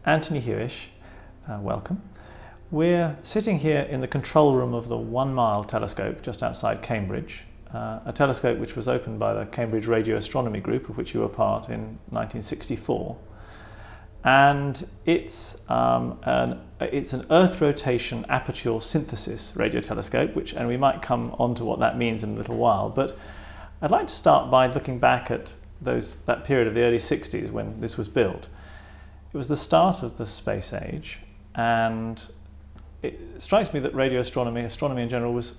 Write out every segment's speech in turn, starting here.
Antony Hewish, welcome. We're sitting here in the control room of the 1 Mile telescope just outside Cambridge, a telescope which was opened by the Cambridge Radio Astronomy Group, of which you were part, in 1964. And it's an Earth rotation aperture synthesis radio telescope, and we might come on to what that means in a little while. But I'd like to start by looking back at that period of the early 60s when this was built. It was the start of the space age, and it strikes me that radio astronomy, astronomy in general, was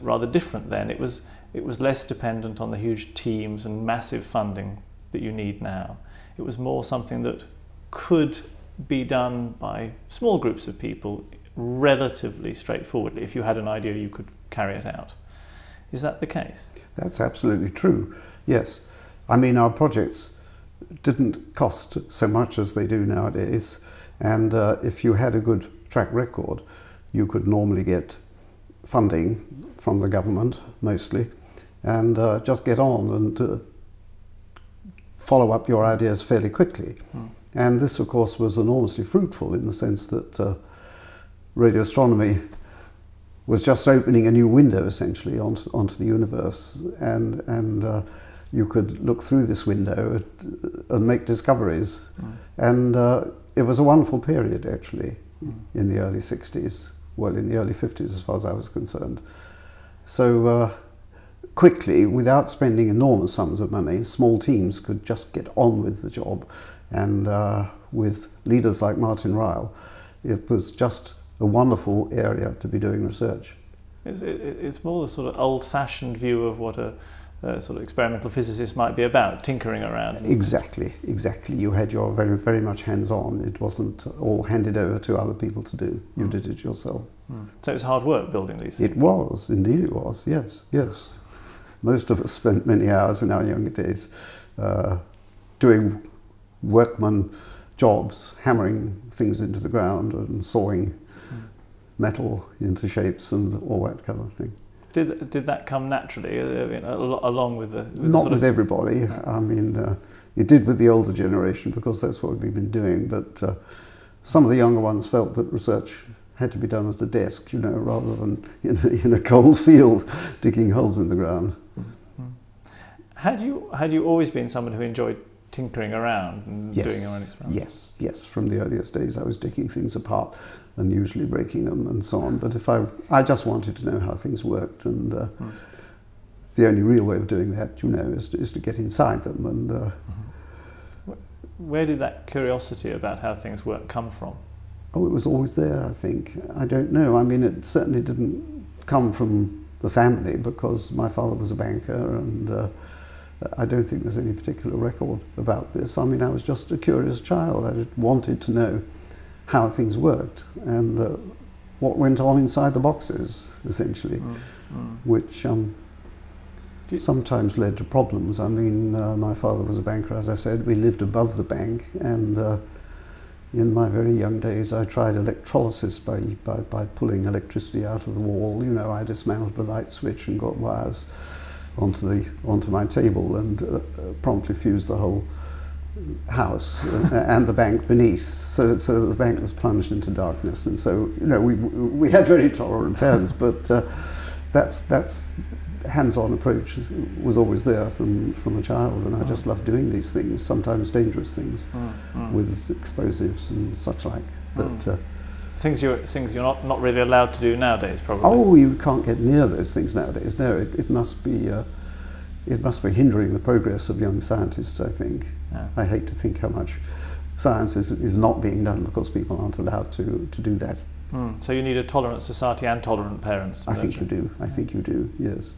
rather different then. It was less dependent on the huge teams and massive funding that you need now. It was more something that could be done by small groups of people relatively straightforwardly. If you had an idea, you could carry it out. Is that the case? That's absolutely true, yes. I mean, our projects didn't cost so much as they do nowadays, and if you had a good track record, you could normally get funding from the government, mostly, and just get on and follow up your ideas fairly quickly. And this, of course, was enormously fruitful in the sense that radio astronomy was just opening a new window, essentially, onto the universe, and you could look through this window and make discoveries. And it was a wonderful period, actually, in the early 60s, well, in the early 50s, as far as I was concerned. So quickly, without spending enormous sums of money, small teams could just get on with the job. And with leaders like Martin Ryle, it was just a wonderful area to be doing research. It's more the sort of old-fashioned view of what a sort of experimental physicist might be about, tinkering around. Exactly, exactly. You had your very, very much hands-on. It wasn't all handed over to other people to do. You did it yourself. So it was hard work building these things? It was, indeed it was, yes, yes. Most of us spent many hours in our younger days doing workman jobs, hammering things into the ground and sawing metal into shapes and all that kind of thing. Did that come naturally, along with the not with everybody. I mean, it did with the older generation because that's what we've been doing. But some of the younger ones felt that research had to be done at a desk, you know, rather than in a cold field digging holes in the ground. Had you always been someone who enjoyed tinkering around and doing your own experiments? Yes. From the earliest days, I was taking things apart and usually breaking them and so on. But if I just wanted to know how things worked, and the only real way of doing that, you know, is to get inside them. And where did that curiosity about how things work come from? Oh, it was always there, I think. I don't know. I mean, it certainly didn't come from the family because my father was a banker, and I don't think there's any particular record about this. I mean, I was just a curious child. I just wanted to know how things worked and what went on inside the boxes, essentially, which sometimes led to problems. I mean, my father was a banker, as I said. We lived above the bank, and in my very young days, I tried electrolysis by pulling electricity out of the wall. You know, I dismantled the light switch and got wires onto my table and promptly fused the whole house and the bank beneath, so the bank was plunged into darkness. And so, you know, we had very tolerant parents, but that's hands-on approach was always there from a child, and I just loved doing these things, sometimes dangerous things, with explosives and such like. But things you're not really allowed to do nowadays, probably. Oh, you can't get near those things nowadays. No, it must be hindering the progress of young scientists, I think. Yeah. I hate to think how much science is not being done because people aren't allowed to do that. So you need a tolerant society and tolerant parents. I think you do. I think you do, yes.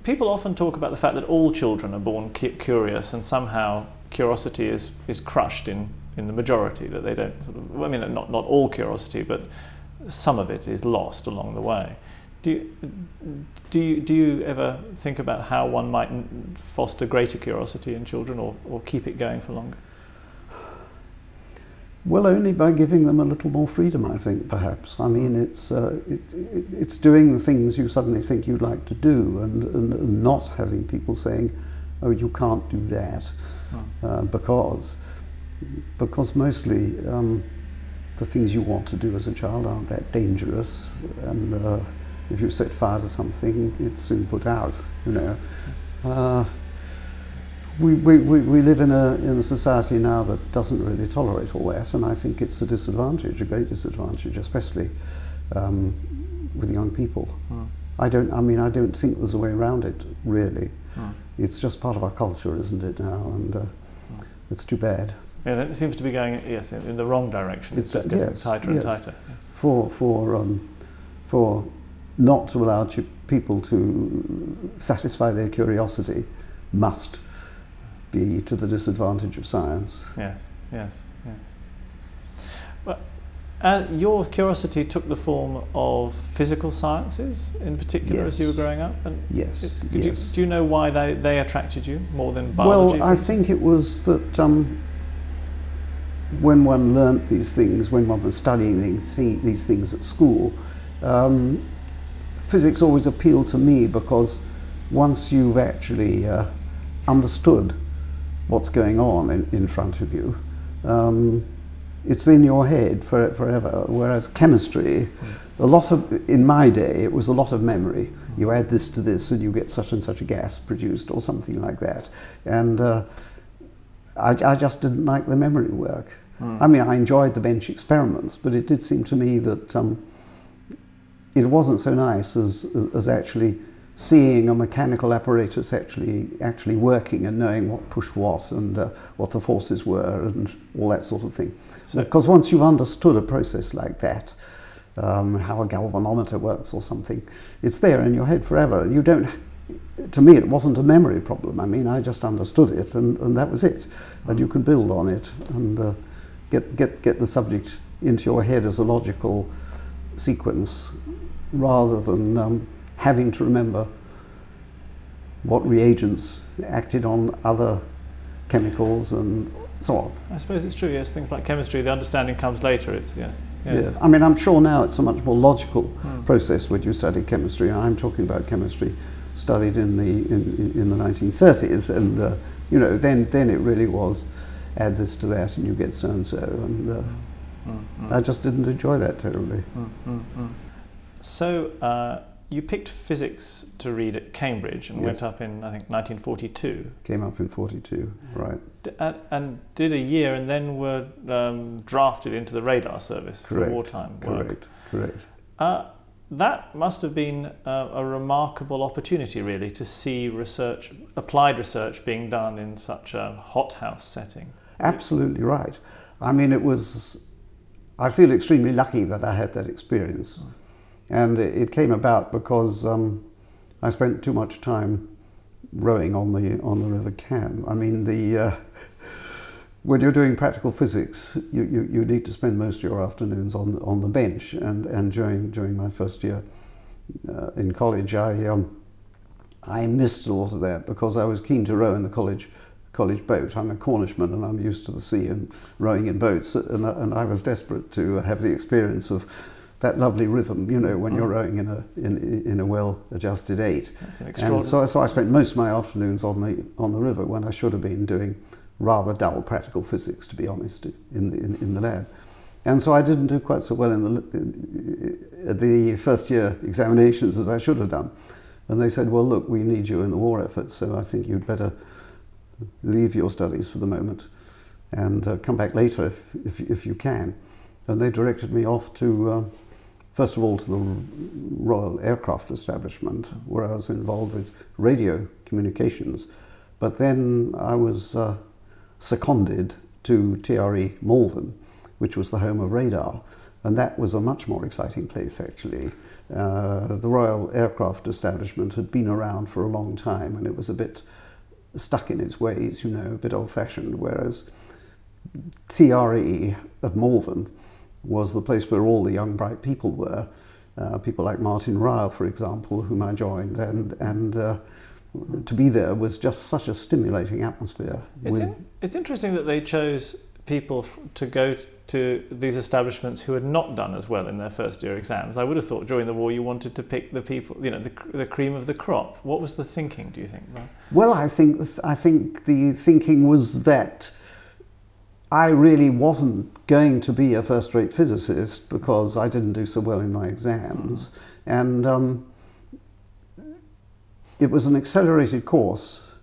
People often talk about the fact that all children are born curious, and somehow curiosity is crushed in the majority, that they don't I mean, not all curiosity, but some of it is lost along the way. Do you ever think about how one might foster greater curiosity in children, or keep it going for longer? Well, only by giving them a little more freedom, I think, perhaps. I mean, it's doing the things you suddenly think you'd like to do, and not having people saying, oh, you can't do that, because because mostly the things you want to do as a child aren't that dangerous, and if you set fire to something, it's soon put out, you know. We live in a society now that doesn't really tolerate all that, and I think it's a disadvantage, a great disadvantage, especially with young people. I don't think there's a way around it, really. It's just part of our culture, isn't it, now, and it's too bad. Yeah, it seems to be going, yes, in the wrong direction. It's just getting tighter and tighter. For not to allow people to satisfy their curiosity must be to the disadvantage of science. Yes, yes, yes. Well, your curiosity took the form of physical sciences in particular, as you were growing up? And yes. Do you know why they attracted you more than biology? Well, I think it was that when one learnt these things, when one was studying these things at school, physics always appealed to me, because once you've actually understood what's going on in front of you, it's in your head forever. Whereas chemistry, in my day, it was a lot of memory. You add this to this and you get such and such a gas produced, or something like that. And I just didn't like the memory work. I mean, I enjoyed the bench experiments, but it did seem to me that it wasn't so nice as actually seeing a mechanical apparatus actually working and knowing what pushed what, and what the forces were, and all that sort of thing. Because once you've understood a process like that, how a galvanometer works or something, it's there in your head forever. You don't. To me, it wasn't a memory problem. I mean, I just understood it, and that was it. And you could build on it and get the subject into your head as a logical sequence, rather than having to remember what reagents acted on other chemicals and so on. I suppose it's true, yes, things like chemistry, the understanding comes later, yes. I mean, I'm sure now it's a much more logical process when you study chemistry. I'm talking about chemistry studied in the 1930s, and you know, then it really was add this to that and you get so and so, and I just didn't enjoy that terribly. So you picked physics to read at Cambridge and went up in, I think, 1942. Came up in 42, right. And did a year, and then were drafted into the radar service for wartime work. Correct. That must have been a remarkable opportunity, really, to see research, applied research, being done in such a hothouse setting. Absolutely right. I mean, I feel extremely lucky that I had that experience. And it came about because I spent too much time rowing on the River Cam. I mean, when you're doing practical physics, you need to spend most of your afternoons on the bench. And during my first year in college, I missed a lot of that because I was keen to row in the college boat. I'm a Cornishman and I'm used to the sea and rowing in boats. And I was desperate to have the experience of that lovely rhythm, you know, when you're rowing in a well-adjusted 8. That's an extraordinary. And so I spent most of my afternoons on the river when I should have been doing rather dull practical physics, to be honest, in the lab. And so I didn't do quite so well in the first year examinations as I should have done. And they said, well, look, we need you in the war effort, so I think you'd better leave your studies for the moment and come back later if you can. And they directed me off to, first of all, to the Royal Aircraft Establishment, where I was involved with radio communications. But then I was seconded to TRE Malvern, which was the home of radar. And that was a much more exciting place, actually. The Royal Aircraft Establishment had been around for a long time, and it was a bit stuck in its ways, you know, a bit old-fashioned, whereas TRE at Malvern was the place where all the young, bright people were. People like Martin Ryle, for example, whom I joined, and to be there was just such a stimulating atmosphere. It's interesting that they chose people to go to these establishments who had not done as well in their first year exams. I would have thought during the war you wanted to pick the people, you know, the cream of the crop. What was the thinking, do you think? Well, I think the thinking was that I really wasn't going to be a first-rate physicist because I didn't do so well in my exams. And it was an accelerated course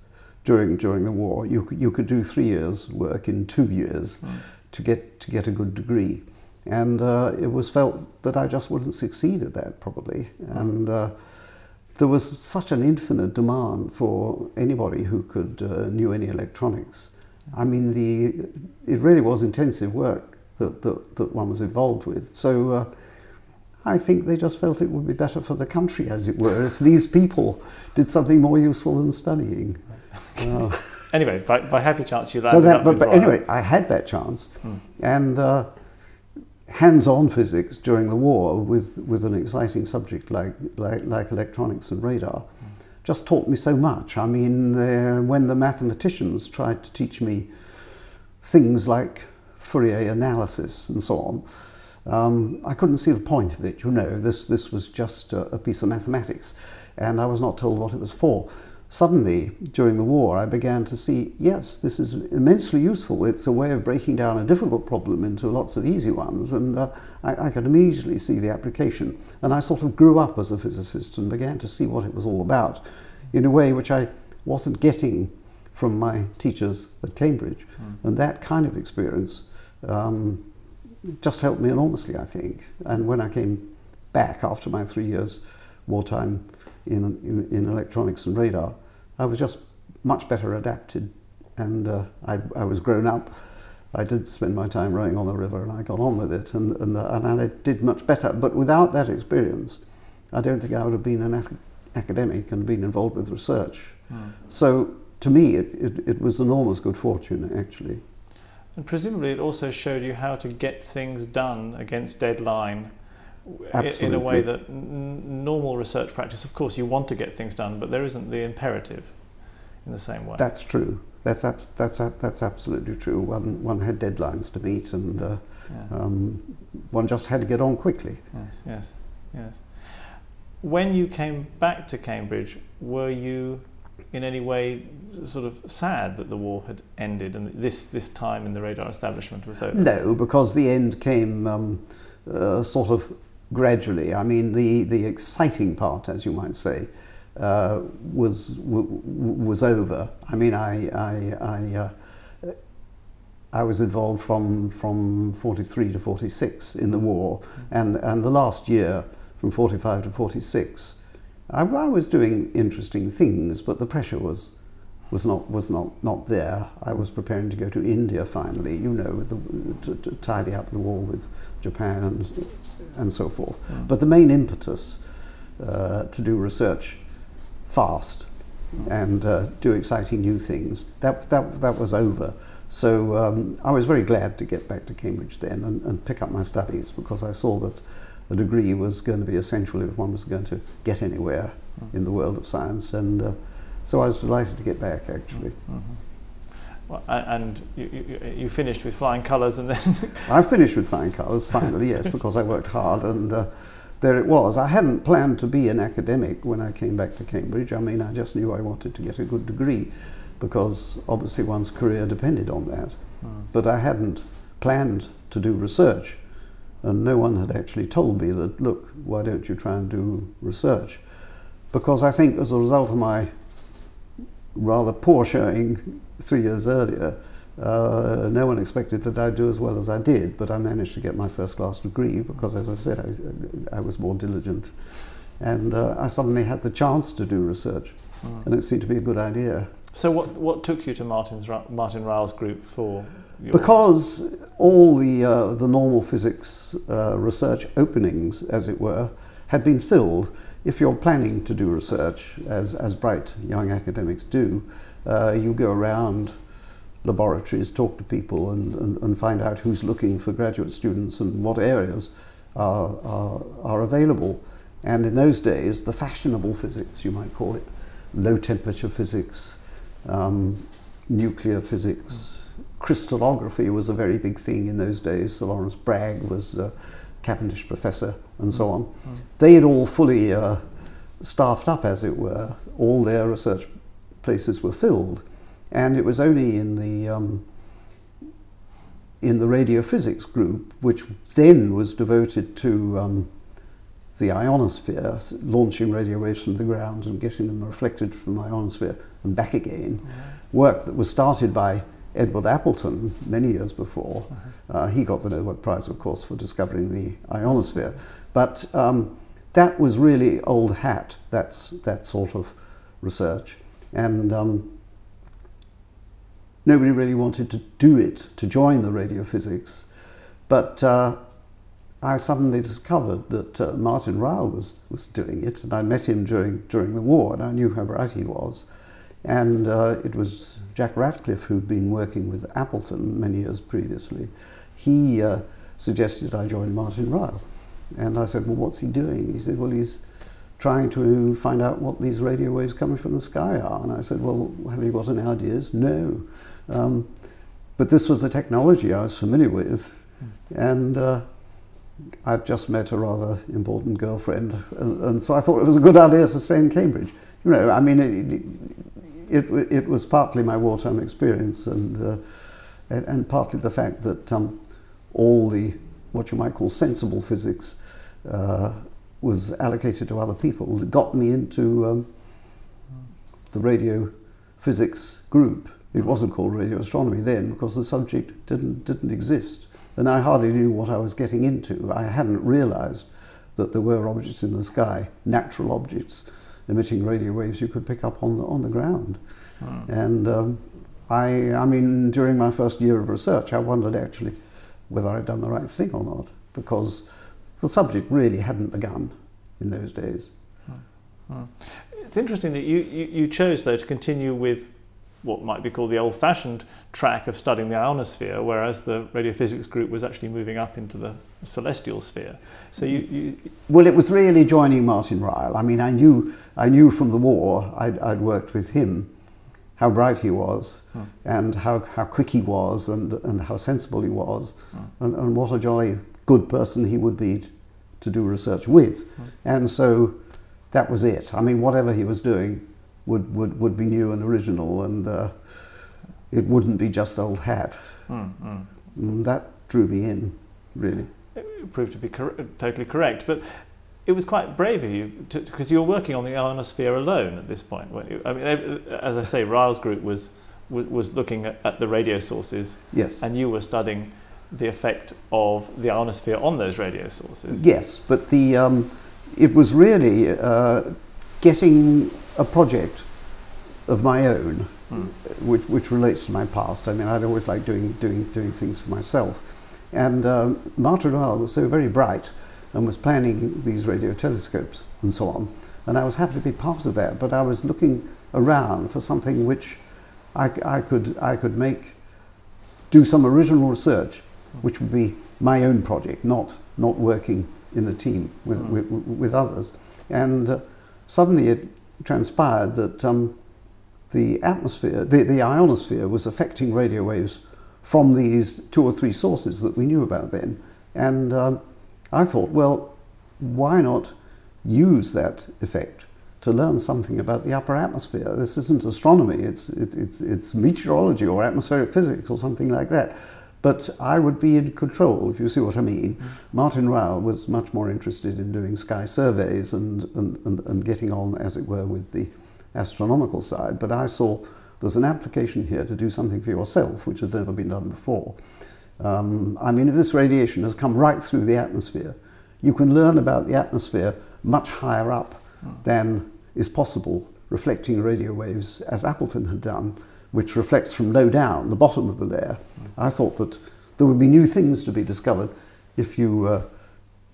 during the war. You could do 3 years' work in 2 years to get a good degree. And it was felt that I just wouldn't succeed at that, probably. And there was such an infinite demand for anybody who could knew any electronics. I mean, it really was intensive work that one was involved with. So I think they just felt it would be better for the country, as it were, if these people did something more useful than studying. Anyway, by happy chance you landed up with but Ryle. anyway, I had that chance. And hands-on physics during the war with an exciting subject like electronics and radar just taught me so much. I mean, when the mathematicians tried to teach me things like Fourier analysis and so on, I couldn't see the point of it, you know. This was just a piece of mathematics, and I was not told what it was for. Suddenly, during the war, I began to see, yes, this is immensely useful. It's a way of breaking down a difficult problem into lots of easy ones, and I could immediately see the application. And I sort of grew up as a physicist and began to see what it was all about in a way which I wasn't getting from my teachers at Cambridge. And that kind of experience just helped me enormously, I think. And when I came back after my 3 years wartime in electronics and radar, I was just much better adapted, and I was grown up. I did spend my time rowing on the river, and I got on with it, and I did much better. But without that experience, I don't think I would have been an academic and been involved with research. So to me, it was enormous good fortune, actually. And presumably it also showed you how to get things done against deadline. Absolutely. In a way that normal research practice, of course, you want to get things done, but there isn't the imperative in the same way. That's true. That's absolutely true. One had deadlines to meet, and one just had to get on quickly. Yes. When you came back to Cambridge, were you in any way sort of sad that the war had ended and this time in the radar establishment was over? No, because the end came sort of gradually. I mean, the exciting part, as you might say, was over. I mean, I was involved from 43 to 46 in the war, and the last year from 45 to 46, I was doing interesting things, but the pressure was not there. I was preparing to go to India finally, you know, to tidy up the war with Japan and so forth. But the main impetus to do research fast and do exciting new things, that was over. So I was very glad to get back to Cambridge then and pick up my studies, because I saw that a degree was going to be essential if one was going to get anywhere in the world of science, and so I was delighted to get back, actually. Well, and you finished with flying colours, and then... I finished with flying colours, finally, yes, because I worked hard, and there it was. I hadn't planned to be an academic when I came back to Cambridge. I mean, I just knew I wanted to get a good degree, because obviously one's career depended on that. But I hadn't planned to do research, and no one had actually told me that, look, why don't you try and do research? Because I think as a result of my rather poor showing 3 years earlier, no one expected that I'd do as well as I did, but I managed to get my first-class degree because, as I said, I was more diligent. And I suddenly had the chance to do research, and it seemed to be a good idea. So what took you to Martin Ryle's group for? Because all the normal physics research openings, as it were, had been filled. If you're planning to do research, as bright young academics do, you go around laboratories, talk to people, and find out who's looking for graduate students and what areas are available. And in those days, the fashionable physics, you might call it, low temperature physics, nuclear physics, crystallography was a very big thing in those days. Sir Lawrence Bragg was Cavendish professor, and so on. They had all fully staffed up, as it were. All their research places were filled, and it was only in the in the radiophysics group, which then was devoted to the ionosphere, launching radio waves from the ground and getting them reflected from the ionosphere and back again. Work that was started by Edward Appleton many years before. He got the Nobel Prize, of course, for discovering the ionosphere. But that was really old hat, that sort of research. And nobody really wanted to do it, to join the radiophysics. But I suddenly discovered that Martin Ryle was doing it, and I met him during the war, and I knew how bright he was. And it was Jack Ratcliffe, who'd been working with Appleton many years previously. He suggested I join Martin Ryle. And I said, well, what's he doing? He said, well, he's trying to find out what these radio waves coming from the sky are. And I said, well, have you got any ideas? No. But this was a technology I was familiar with. And I'd just met a rather important girlfriend. And so I thought it was a good idea to stay in Cambridge. You know, I mean, it was partly my wartime experience and partly the fact that all the, what you might call sensible physics was allocated to other people. It got me into the radio physics group. It wasn't called radio astronomy then because the subject didn't exist. And I hardly knew what I was getting into. I hadn't realized that there were objects in the sky, natural objects, emitting radio waves you could pick up on the ground. And I mean, during my first year of research, I wondered actually whether I'd done the right thing or not, because the subject really hadn't begun in those days. It's interesting that you chose, though, to continue with what might be called the old-fashioned track of studying the ionosphere, whereas the radiophysics group was actually moving up into the celestial sphere. So Well, it was really joining Martin Ryle. I mean, I knew from the war, I'd worked with him, how bright he was, and how quick he was, and how sensible he was, and what a jolly good person he would be to do research with. And so that was it. I mean, whatever he was doing would be new and original, and it wouldn't be just old hat. That drew me in, really. It proved to be totally correct, but it was quite brave of you, because you were working on the ionosphere alone at this point. I mean, as I say, Ryle's group was looking at the radio sources, yes, and you were studying the effect of the ionosphere on those radio sources. Yes, but it was really getting a project of my own, which relates to my past. I mean, I'd always liked doing things for myself. And Martin Ryle was so very bright and was planning these radio telescopes and so on. And I was happy to be part of that, but I was looking around for something which I could do some original research, which would be my own project, not working in a team with others. And suddenly it transpired that the atmosphere, the ionosphere, was affecting radio waves from these 2 or 3 sources that we knew about then. And I thought, well, why not use that effect to learn something about the upper atmosphere? This isn't astronomy, it's meteorology or atmospheric physics or something like that. But I would be in control, if you see what I mean. Martin Ryle was much more interested in doing sky surveys and getting on, as it were, with the astronomical side. But I saw there's an application here to do something for yourself, which has never been done before. I mean, if this radiation has come right through the atmosphere, you can learn about the atmosphere much higher up than is possible reflecting radio waves, as Appleton had done, which reflects from low down, the bottom of the layer. I thought that there would be new things to be discovered if you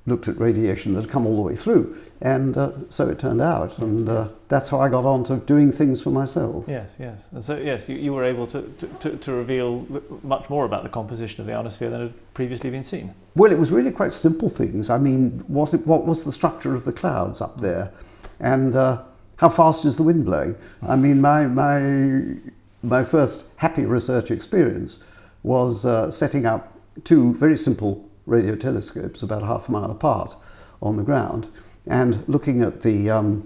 looked at radiation that had come all the way through. And so it turned out. And that's how I got on to doing things for myself. Yes, yes. And so, yes, you were able to reveal much more about the composition of the ionosphere than had previously been seen. Well, it was really quite simple things. I mean, what was the structure of the clouds up there? And how fast is the wind blowing? I mean, my first happy research experience was setting up 2 very simple radio telescopes about half a mile apart on the ground and looking at the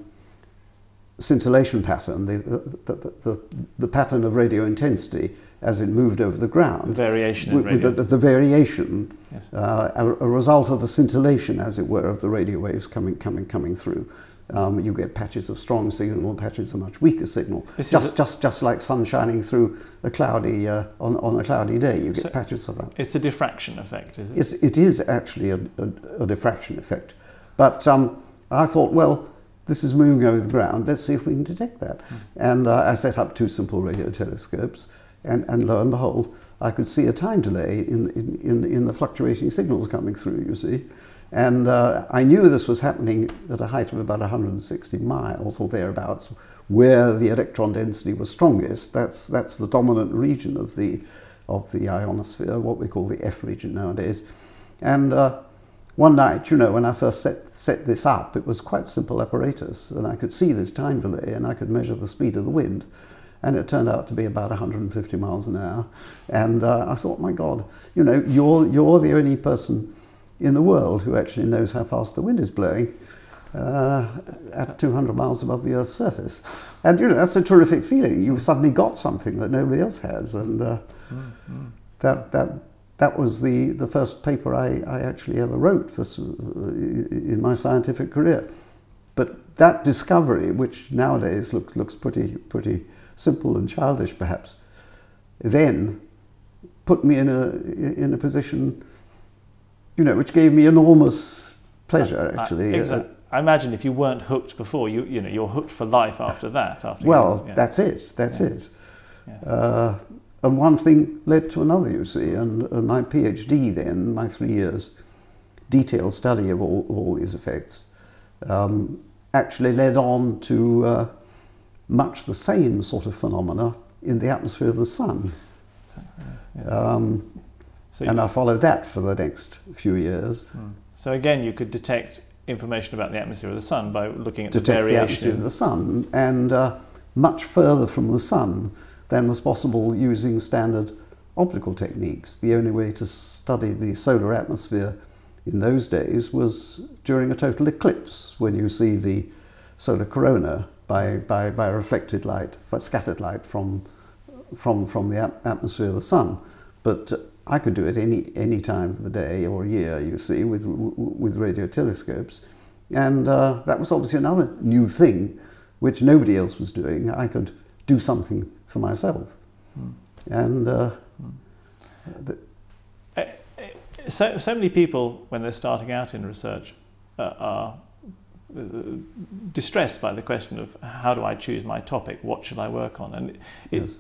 scintillation pattern, the pattern of radio intensity as it moved over the ground. The variation in radio. The variation, yes. A result of the scintillation, as it were, of the radio waves coming through. You get patches of strong signal, patches of much weaker signal. Just like sun shining through a cloudy on a cloudy day, you get patches of that. It's a diffraction effect, is it? It is actually a diffraction effect. But I thought, well, this is moving over the ground. Let's see if we can detect that. And I set up 2 simple radio telescopes, and lo and behold, I could see a time delay in the fluctuating signals coming through. You see. And I knew this was happening at a height of about 160 miles or thereabouts, where the electron density was strongest. That's the dominant region of the ionosphere, what we call the F region nowadays. And one night, you know, when I first set this up, it was quite simple apparatus, and I could see this time delay, and I could measure the speed of the wind, and it turned out to be about 150 miles an hour. And I thought, my God, you know, you're the only person in the world who actually knows how fast the wind is blowing at 200 miles above the Earth's surface. And, you know, that's a terrific feeling. You've suddenly got something that nobody else has. And that was the first paper I actually ever wrote in my scientific career. But that discovery, which nowadays looks pretty simple and childish perhaps, then put me in a position, you know, which gave me enormous pleasure, actually. Exactly. I imagine if you weren't hooked before, you know, you're hooked for life after that. That's it. That's it. Yes. And one thing led to another, you see. And my PhD then, my 3 years detailed study of all these effects, actually led on to much the same sort of phenomena in the atmosphere of the sun. Yes. And I followed that for the next few years. So again, you could detect information about the atmosphere of the sun by looking at the variation. The atmosphere of the sun, and much further from the sun than was possible using standard optical techniques. The only way to study the solar atmosphere in those days was during a total eclipse, when you see the solar corona by reflected light, scattered light from the atmosphere of the sun. But I could do it any time of the day or year, you see, with radio telescopes. And that was obviously another new thing which nobody else was doing. I could do something for myself. And so many people, when they're starting out in research, are distressed by the question of how do I choose my topic, what should I work on? And yes.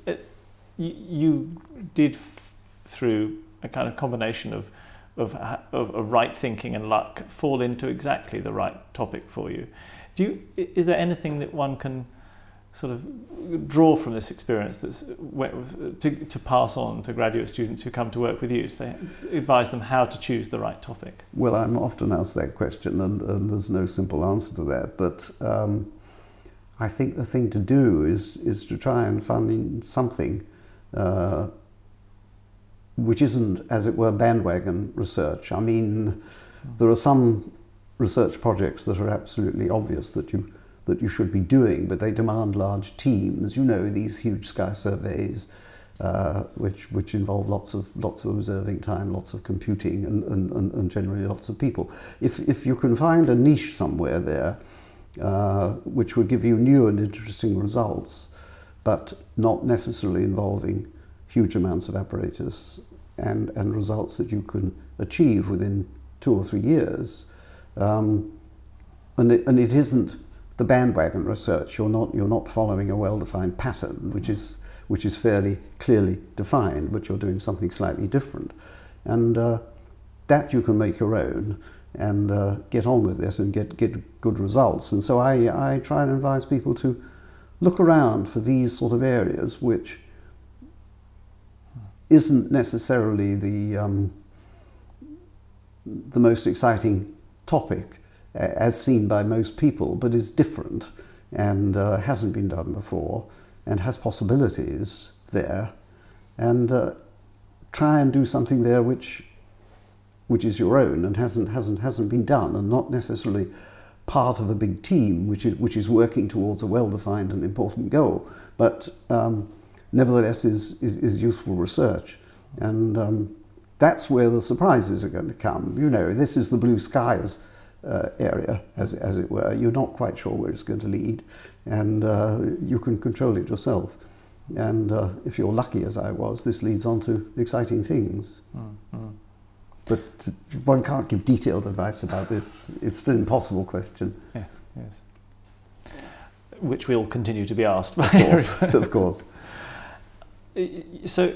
You did through a kind of combination of right thinking and luck fall into exactly the right topic for you. Is there anything that one can sort of draw from this experience that's to pass on to graduate students who come to work with you, to advise them how to choose the right topic? Well, I'm often asked that question, and there's no simple answer to that, but I think the thing to do is to try and find something which isn't, as it were, bandwagon research. I mean, there are some research projects that are absolutely obvious that you should be doing, but they demand large teams. You know, these huge sky surveys, which involve lots of observing time, lots of computing, and generally lots of people. If you can find a niche somewhere there, which would give you new and interesting results, but not necessarily involving huge amounts of apparatus and results that you can achieve within 2 or 3 years, and it isn't the bandwagon research. You're not following a well-defined pattern, which is fairly clearly defined, but you're doing something slightly different, and that you can make your own and get on with this and get good results. And so I try and advise people to look around for these sort of areas which isn't necessarily the most exciting topic as seen by most people, but is different and hasn't been done before and has possibilities there, and try and do something there which is your own and hasn't been done, and not necessarily part of a big team which is working towards a well-defined and important goal, but nevertheless is useful research. And that's where the surprises are going to come. You know, this is the blue skies area, as it were. You're not quite sure where it's going to lead, and you can control it yourself. And if you're lucky, as I was, this leads on to exciting things. But one can't give detailed advice about this. It's an impossible question. Yes, yes. Which will continue to be asked. Of course, of course. So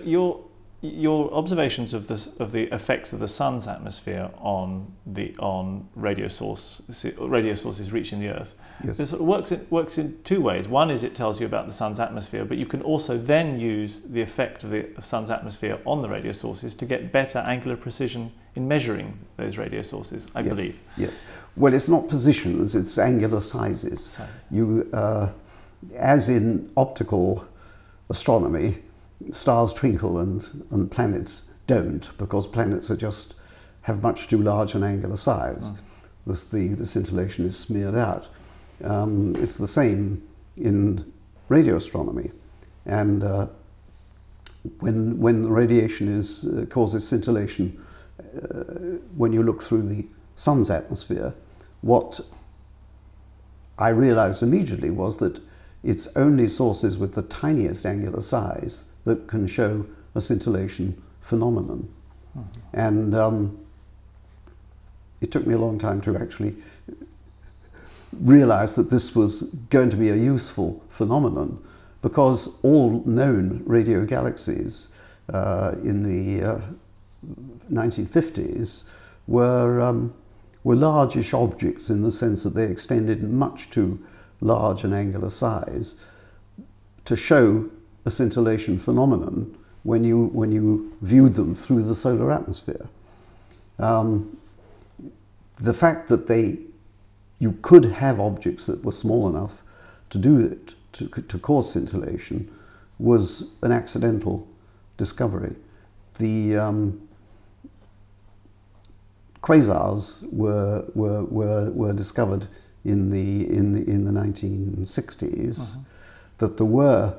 your observations of the effects of the sun's atmosphere on radio sources reaching the Earth, yes, this works in two ways. One is it tells you about the sun's atmosphere, but you can also then use the effect of the sun's atmosphere on the radio sources to get better angular precision in measuring those radio sources, I believe. Yes. Well, it's not positions; it's angular sizes. You, as in optical astronomy, stars twinkle and planets don't, because planets have much too large an angular size. The scintillation is smeared out. It's the same in radio astronomy, and when the radiation causes scintillation, when you look through the sun's atmosphere, what I realized immediately was that it's only sources with the tiniest angular size that can show a scintillation phenomenon. And it took me a long time to actually realize that this was going to be a useful phenomenon, because all known radio galaxies in the 1950s were largish objects, in the sense that they extended much too large an angular size to show a scintillation phenomenon when you viewed them through the solar atmosphere. The fact that you could have objects that were small enough to do it, to cause scintillation, was an accidental discovery. The quasars were discovered in the 1960s. That there were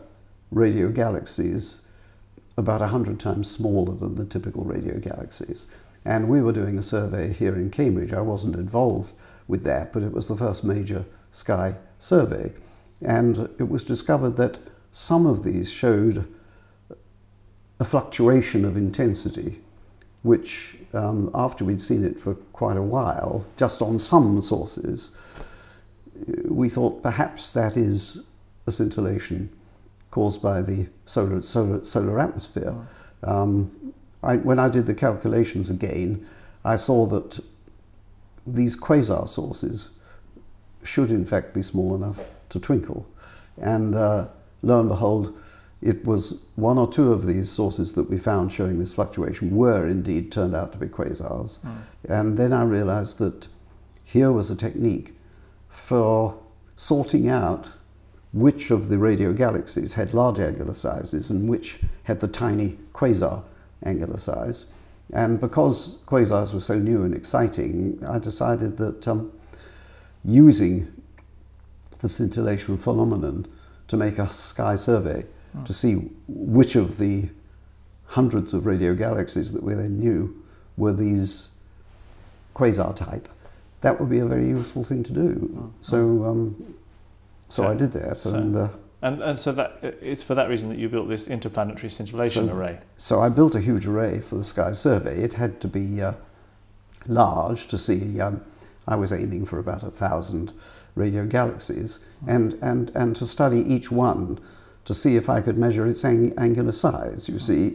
radio galaxies about 100 times smaller than the typical radio galaxies. And we were doing a survey here in Cambridge. I wasn't involved with that, but it was the first major sky survey. And it was discovered that some of these showed a fluctuation of intensity, which after we'd seen it for quite a while, just on some sources, we thought perhaps that is a scintillation caused by the solar atmosphere. When I did the calculations again, I saw that these quasar sources should in fact be small enough to twinkle. And lo and behold, it was one or two of these sources that we found showing this fluctuation were indeed turned out to be quasars. And then I realized that here was a technique for sorting out which of the radio galaxies had large angular sizes and which had the tiny quasar angular size. And because quasars were so new and exciting, I decided that using the scintillation phenomenon to make a sky survey to see which of the hundreds of radio galaxies that we then knew were these quasar type, that would be a very useful thing to do. So I did that. And so that it's for that reason that you built this interplanetary scintillation array. So I built a huge array for the sky survey. It had to be large to see. I was aiming for about 1,000 radio galaxies, and to study each one to see if I could measure its angular size. You see,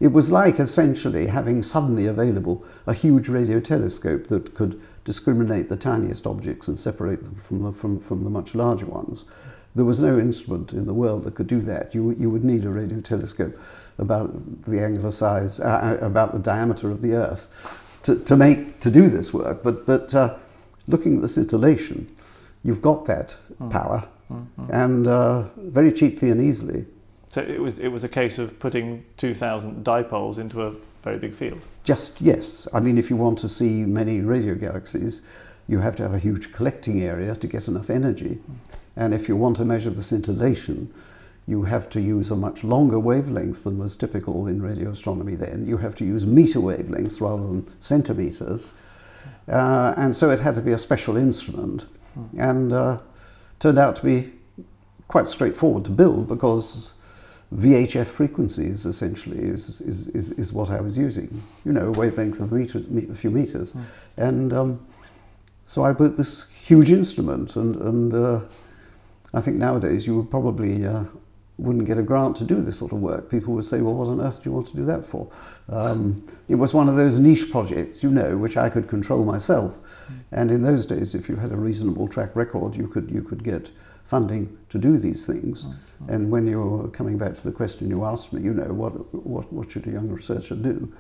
it was like essentially having suddenly available a huge radio telescope that could discriminate the tiniest objects and separate them from the much larger ones. There was no instrument in the world that could do that. You would need a radio telescope about the angular size, about the diameter of the Earth, to do this work. But looking at the scintillation, you've got that power, and very cheaply and easily. So it was a case of putting 2,000 dipoles into a very big field. Yes. I mean, if you want to see many radio galaxies, you have to have a huge collecting area to get enough energy. And if you want to measure the scintillation, you have to use a much longer wavelength than was typical in radio astronomy then. You have to use meter wavelengths rather than centimeters. And so it had to be a special instrument. And turned out to be quite straightforward to build, because VHF frequencies essentially is what I was using. You know, a wavelength of a few meters. And so I built this huge instrument, and I think nowadays you would probably wouldn't get a grant to do this sort of work. People would say, well, what on earth do you want to do that for? It was one of those niche projects, you know, which I could control myself. And in those days, if you had a reasonable track record, you could get funding to do these things. And when you're coming back to the question you asked me, you know, what should a young researcher do?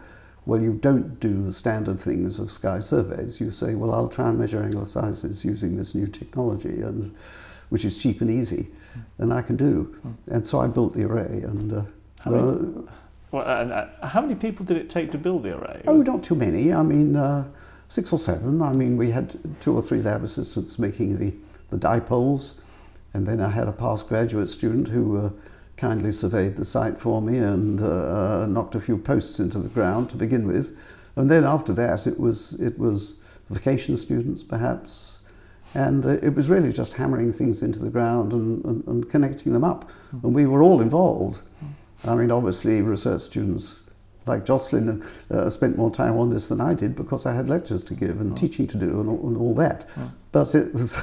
Well, you don't do the standard things of sky surveys. You say, well, I'll try and measure angular sizes using this new technology, and which is cheap and easy, and I can do. And so I built the array. And how many people did it take to build the array? Oh, not too many. I mean, 6 or 7. I mean, we had 2 or 3 lab assistants making the dipoles, and then I had a past graduate student who kindly surveyed the site for me and knocked a few posts into the ground to begin with. And then after that, it was vacation students, perhaps. And it was really just hammering things into the ground and connecting them up. And we were all involved. I mean, obviously, research students like Jocelyn spent more time on this than I did, because I had lectures to give and teaching to do and all that. But it was,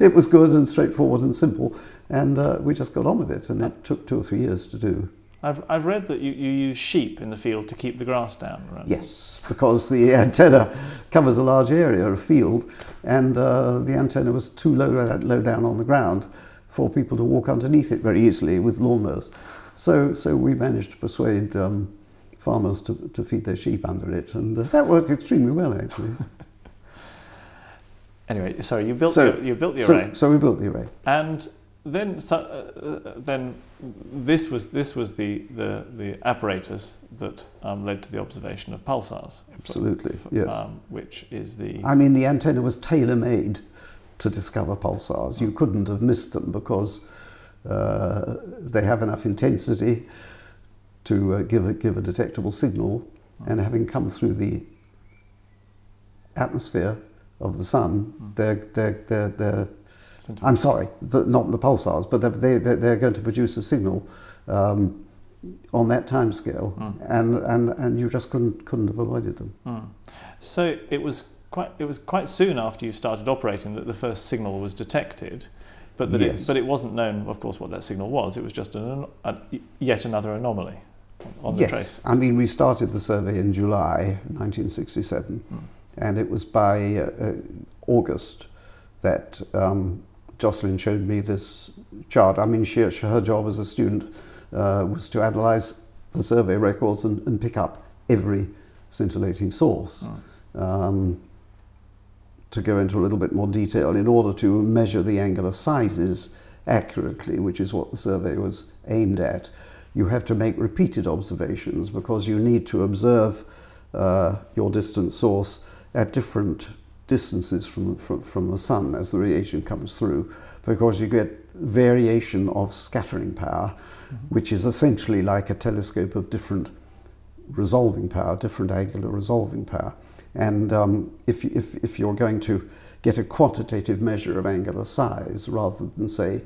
it was good and straightforward and simple. And we just got on with it. And it took 2 or 3 years to do. I've read that you use sheep in the field to keep the grass down, right? Yes, because the antenna covers a large area of field, and the antenna was too low down on the ground for people to walk underneath it very easily with lawnmowers. So we managed to persuade farmers to feed their sheep under it, and that worked extremely well, actually. Anyway, sorry, you built the array. So we built the array, and then this was the apparatus that led to the observation of pulsars. Absolutely, yes. Which is the... I mean, the antenna was tailor-made to discover pulsars. You couldn't have missed them, because they have enough intensity to give a detectable signal, and having come through the atmosphere of the sun, they're I'm sorry, not the pulsars, but they're going to produce a signal on that time scale, and you just couldn't have avoided them. So it was quite soon after you started operating that the first signal was detected, but it wasn't known, of course, what that signal was. It was just yet another anomaly on the trace. I mean, we started the survey in July 1967, and it was by August that Jocelyn showed me this chart. I mean, her job as a student was to analyze the survey records and pick up every scintillating source. To go into a little bit more detail, in order to measure the angular sizes accurately, which is what the survey was aimed at, you have to make repeated observations, because you need to observe your distant source at different distances from the sun as the radiation comes through, because you get variation of scattering power, which is essentially like a telescope of different resolving power, different angular resolving power. And if you're going to get a quantitative measure of angular size, rather than say,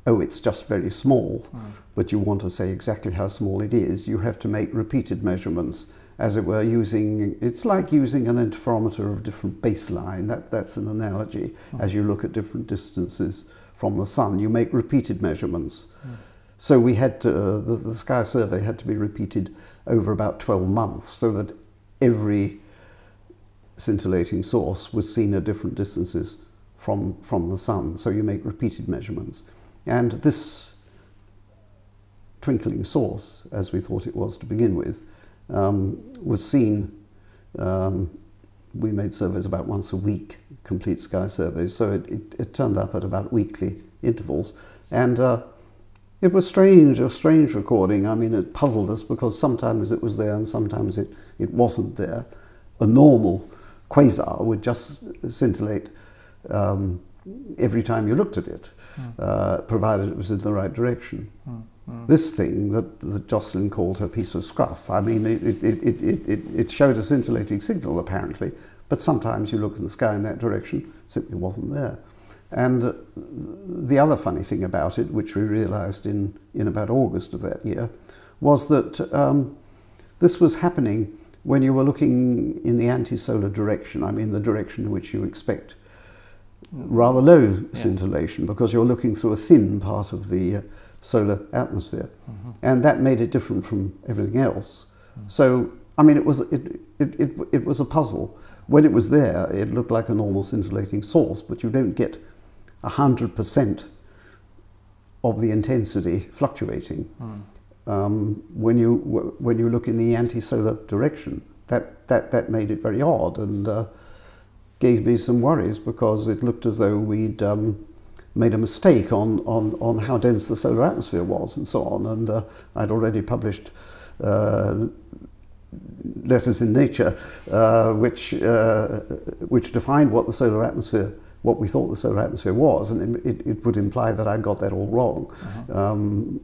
oh, it's just very small, but you want to say exactly how small it is, you have to make repeated measurements, as it were, it's like using an interferometer of different baseline. That's an analogy. As you look at different distances from the sun, you make repeated measurements. So we had to, the sky survey had to be repeated over about 12 months, so that every scintillating source was seen at different distances from the sun. So you make repeated measurements. And this twinkling source, as we thought it was to begin with, was seen. We made surveys about once a week, complete sky surveys, so it turned up at about weekly intervals, and it was a strange recording. I mean, it puzzled us, because sometimes it was there and sometimes it wasn't there. A normal quasar would just scintillate every time you looked at it, provided it was in the right direction. This thing that Jocelyn called her piece of scruff, I mean, it showed a scintillating signal apparently, but sometimes you look in the sky in that direction, it simply wasn't there. And the other funny thing about it, which we realized in about August of that year, was that this was happening when you were looking in the anti-solar direction, I mean the direction in which you expect rather low scintillation, because you're looking through a thin part of the solar atmosphere. And that made it different from everything else. So, I mean, it was a puzzle. When it was there, it looked like a normal scintillating source, but you don't get 100% of the intensity fluctuating. When you look in the anti-solar direction, that made it very odd and gave me some worries, because it looked as though we'd made a mistake on how dense the solar atmosphere was and so on. And I'd already published letters in Nature which defined what the solar atmosphere, what we thought the solar atmosphere was, and it would imply that I'd got that all wrong.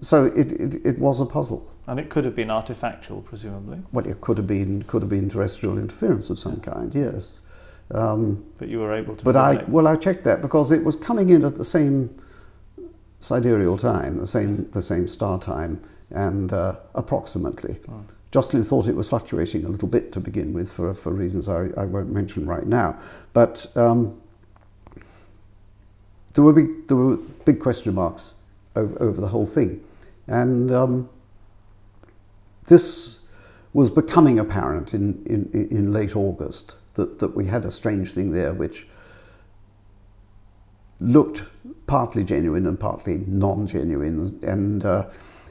So it was a puzzle. And it could have been artifactual, presumably. Well, it could have been terrestrial interference of some kind, yes. But you were able to. But I checked that because it was coming in at the same sidereal time, the same star time, and approximately. Jocelyn thought it was fluctuating a little bit to begin with for reasons I won't mention right now. But there were big question marks over the whole thing, and this was becoming apparent in late August that we had a strange thing there which looked partly genuine and partly non-genuine, and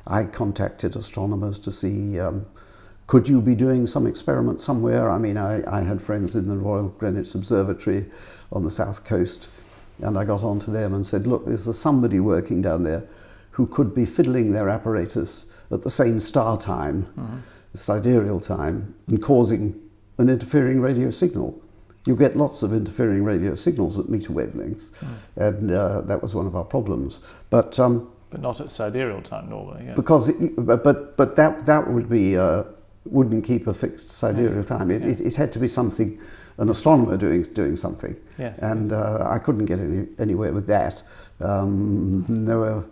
I contacted astronomers to see could you be doing some experiment somewhere. I mean, I had friends in the Royal Greenwich Observatory on the south coast, and I got on to them and said, look, is there somebody working down there who could be fiddling their apparatus at the same star time, sidereal time, and causing an interfering radio signal? You get lots of interfering radio signals at meter wavelengths, and that was one of our problems. But not at sidereal time normally. Yes. Because that would be wouldn't keep a fixed sidereal time. It had to be something, an astronomer doing something. Yes. And I couldn't get anywhere with that. No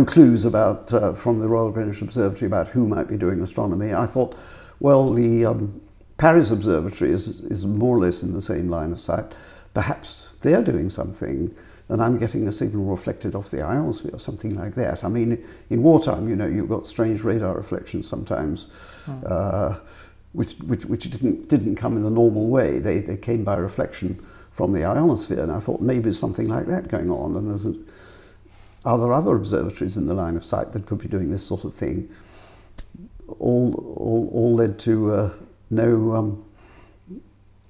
clues about from the Royal Greenwich Observatory about who might be doing astronomy. I thought, well, the Paris Observatory is more or less in the same line of sight. Perhaps they're doing something, and I'm getting a signal reflected off the ionosphere or something like that. I mean, in wartime, you know, you've got strange radar reflections sometimes, which didn't come in the normal way. They came by reflection from the ionosphere, and I thought maybe there's something like that going on. And are there other observatories in the line of sight that could be doing this sort of thing? All led to no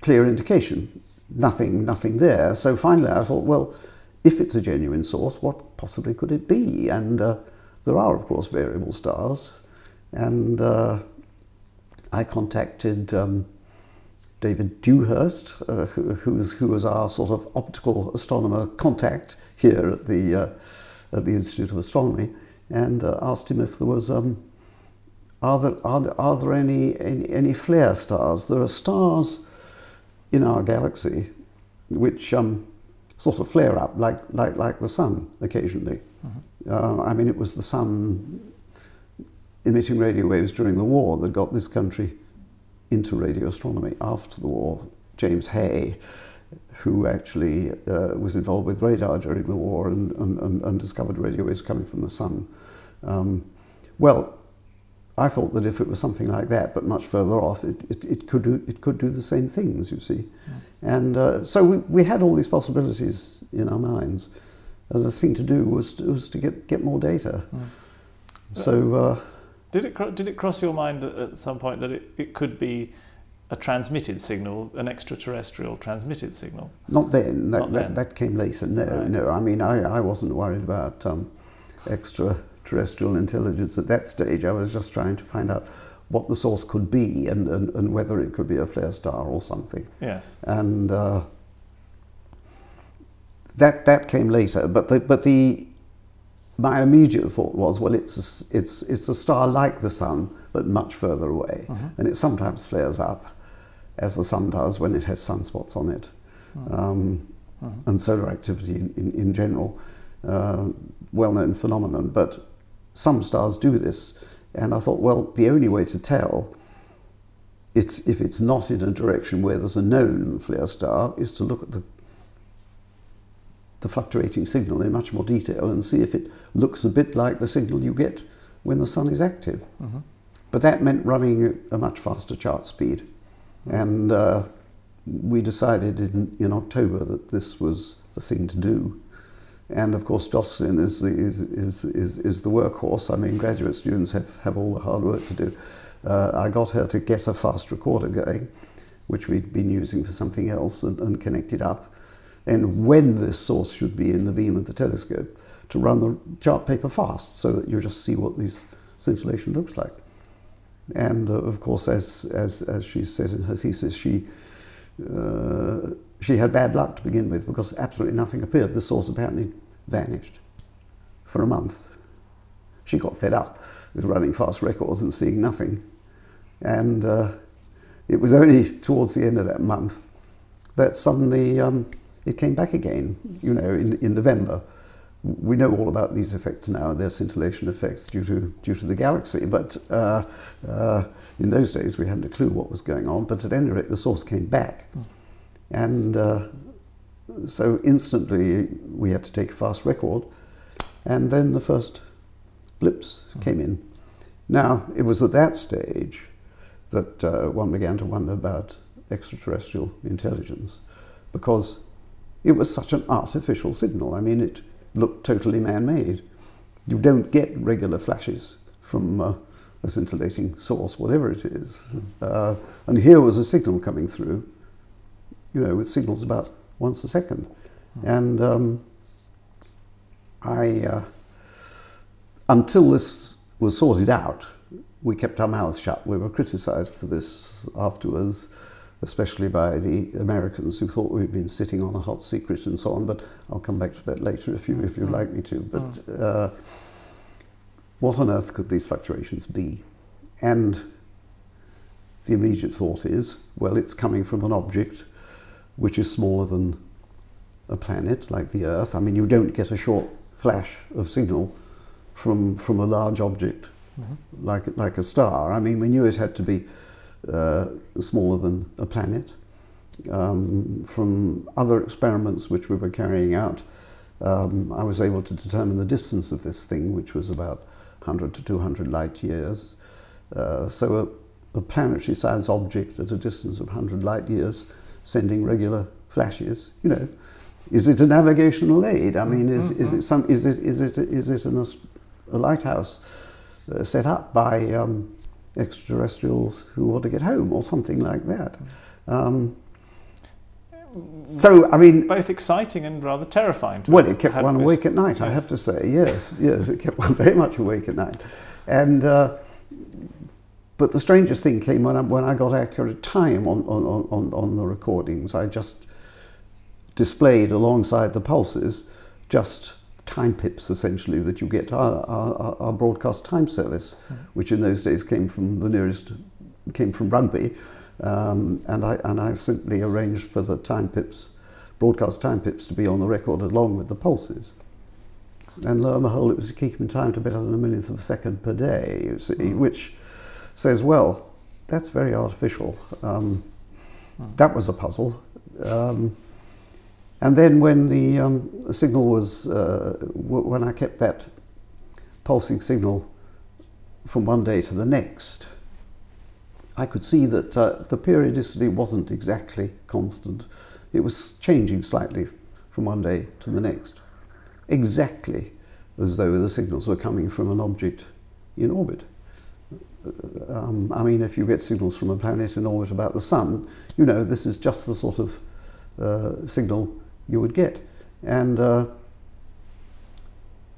clear indication. Nothing there. So finally I thought, well, if it's a genuine source, what possibly could it be? And there are, of course, variable stars. And I contacted David Dewhurst, who was our sort of optical astronomer contact here at the Institute of Astronomy, and asked him if there was are there any flare stars? There are stars in our galaxy which sort of flare up like the sun occasionally. I mean, it was the sun emitting radio waves during the war that got this country into radio astronomy. After the war, James Hay, who actually was involved with radar during the war and discovered radio waves coming from the sun. Well, I thought that if it was something like that, but much further off, it could do the same things, you see. And so we had all these possibilities in our minds. And the thing to do was to get more data. So did it cross your mind at some point that it could be a transmitted signal, an extraterrestrial transmitted signal? Not then. That came later. No, right. No. I mean, I wasn't worried about extraterrestrial intelligence at that stage. I was just trying to find out what the source could be and whether it could be a flare star or something. Yes. And that came later. But my immediate thought was, well, it's a star like the Sun, but much further away, and it sometimes flares up, as the Sun does when it has sunspots on it, and solar activity in general, well-known phenomenon. But some stars do this, and I thought, well, the only way to tell if it's not in a direction where there's a known flare star is to look at the fluctuating signal in much more detail and see if it looks a bit like the signal you get when the Sun is active. But that meant running at a much faster chart speed, and we decided in October that this was the thing to do. And of course, Jocelyn is the workhorse. I mean, graduate students have all the hard work to do. I got her to get a fast recorder going, which we'd been using for something else, and connect it up. And when this source should be in the beam of the telescope, to run the chart paper fast, so that you just see what this scintillation looks like. And of course, as she said in her thesis, she had bad luck to begin with, because absolutely nothing appeared. The source apparently vanished for a month. She got fed up with running fast records and seeing nothing. And it was only towards the end of that month that suddenly it came back again, you know, in November. We know all about these effects now, their scintillation effects due to the galaxy, but in those days we hadn't a clue what was going on. But at any rate, the source came back. And so instantly we had to take a fast record, and then the first blips came in. Now, it was at that stage that one began to wonder about extraterrestrial intelligence, because it was such an artificial signal. I mean, it looked totally man-made. You don't get regular flashes from a scintillating source, whatever it is. And here was a signal coming through, you know, with signals about once a second. And until this was sorted out, we kept our mouths shut. We were criticized for this afterwards, especially by the Americans, who thought we'd been sitting on a hot secret and so on. But I'll come back to that later if you'd like me to. But what on earth could these fluctuations be? And the immediate thought is, well, it's coming from an object which is smaller than a planet like the Earth. I mean, you don't get a short flash of signal from a large object like a star. I mean, we knew it had to be smaller than a planet. From other experiments which we were carrying out, I was able to determine the distance of this thing, which was about 100 to 200 light years. So a planetary-sized object at a distance of 100 light years sending regular flashes, you know, is it a navigational aid? I mean, is it a lighthouse set up by extraterrestrials who want to get home, or something like that? So, I mean, both exciting and rather terrifying. Well, it kept one awake at night, I have to say. Yes, it kept one very much awake at night. And but the strangest thing came when I got accurate time on the recordings. I just displayed alongside the pulses just time pips, essentially, that you get our broadcast time service, which in those days came from Rugby, and I simply arranged for the time pips, broadcast time pips, to be on the record along with the pulses. And lo and behold, it was keeping time to better than a millionth of a second per day, you see, which says, well, that's very artificial. That was a puzzle. And then when the signal was, when I kept that pulsing signal from one day to the next, I could see that the periodicity wasn't exactly constant. It was changing slightly from one day to the next, exactly as though the signals were coming from an object in orbit. I mean, if you get signals from a planet in orbit about the Sun, you know, this is just the sort of signal you would get. And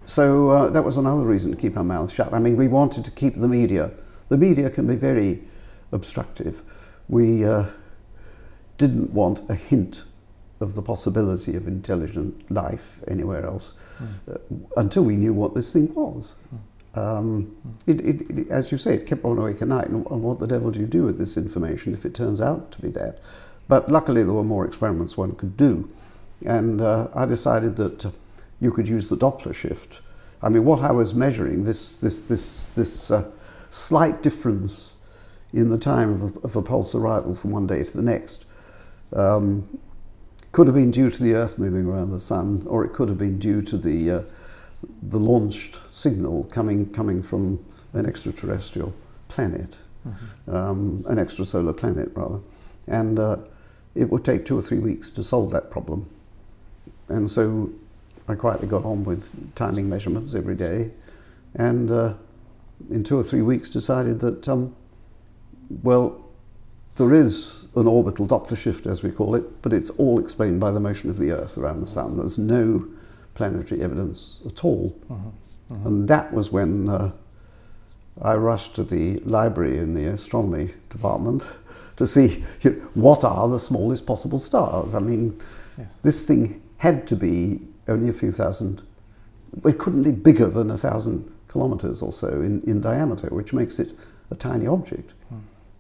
so that was another reason to keep our mouths shut. I mean, we wanted to keep the media. The media can be very obstructive. We didn't want a hint of the possibility of intelligent life anywhere else until we knew what this thing was. As you say, it kept on awake at night, and what the devil do you do with this information if it turns out to be that? But luckily there were more experiments one could do, and I decided that you could use the Doppler shift. I mean, what I was measuring, this slight difference in the time of a pulse arrival from one day to the next, could have been due to the Earth moving around the Sun, or it could have been due to the launched signal coming from an extraterrestrial planet, an extrasolar planet rather, and it would take 2 or 3 weeks to solve that problem. And so I quietly got on with timing measurements every day, and in 2 or 3 weeks decided that well, there is an orbital Doppler shift, as we call it, but it's all explained by the motion of the Earth around the Sun. There's no planetary evidence at all. And that was when I rushed to the library in the astronomy department to see what are the smallest possible stars. I mean, this thing had to be only a few thousand, it couldn't be bigger than 1,000 kilometers or so in diameter, which makes it a tiny object.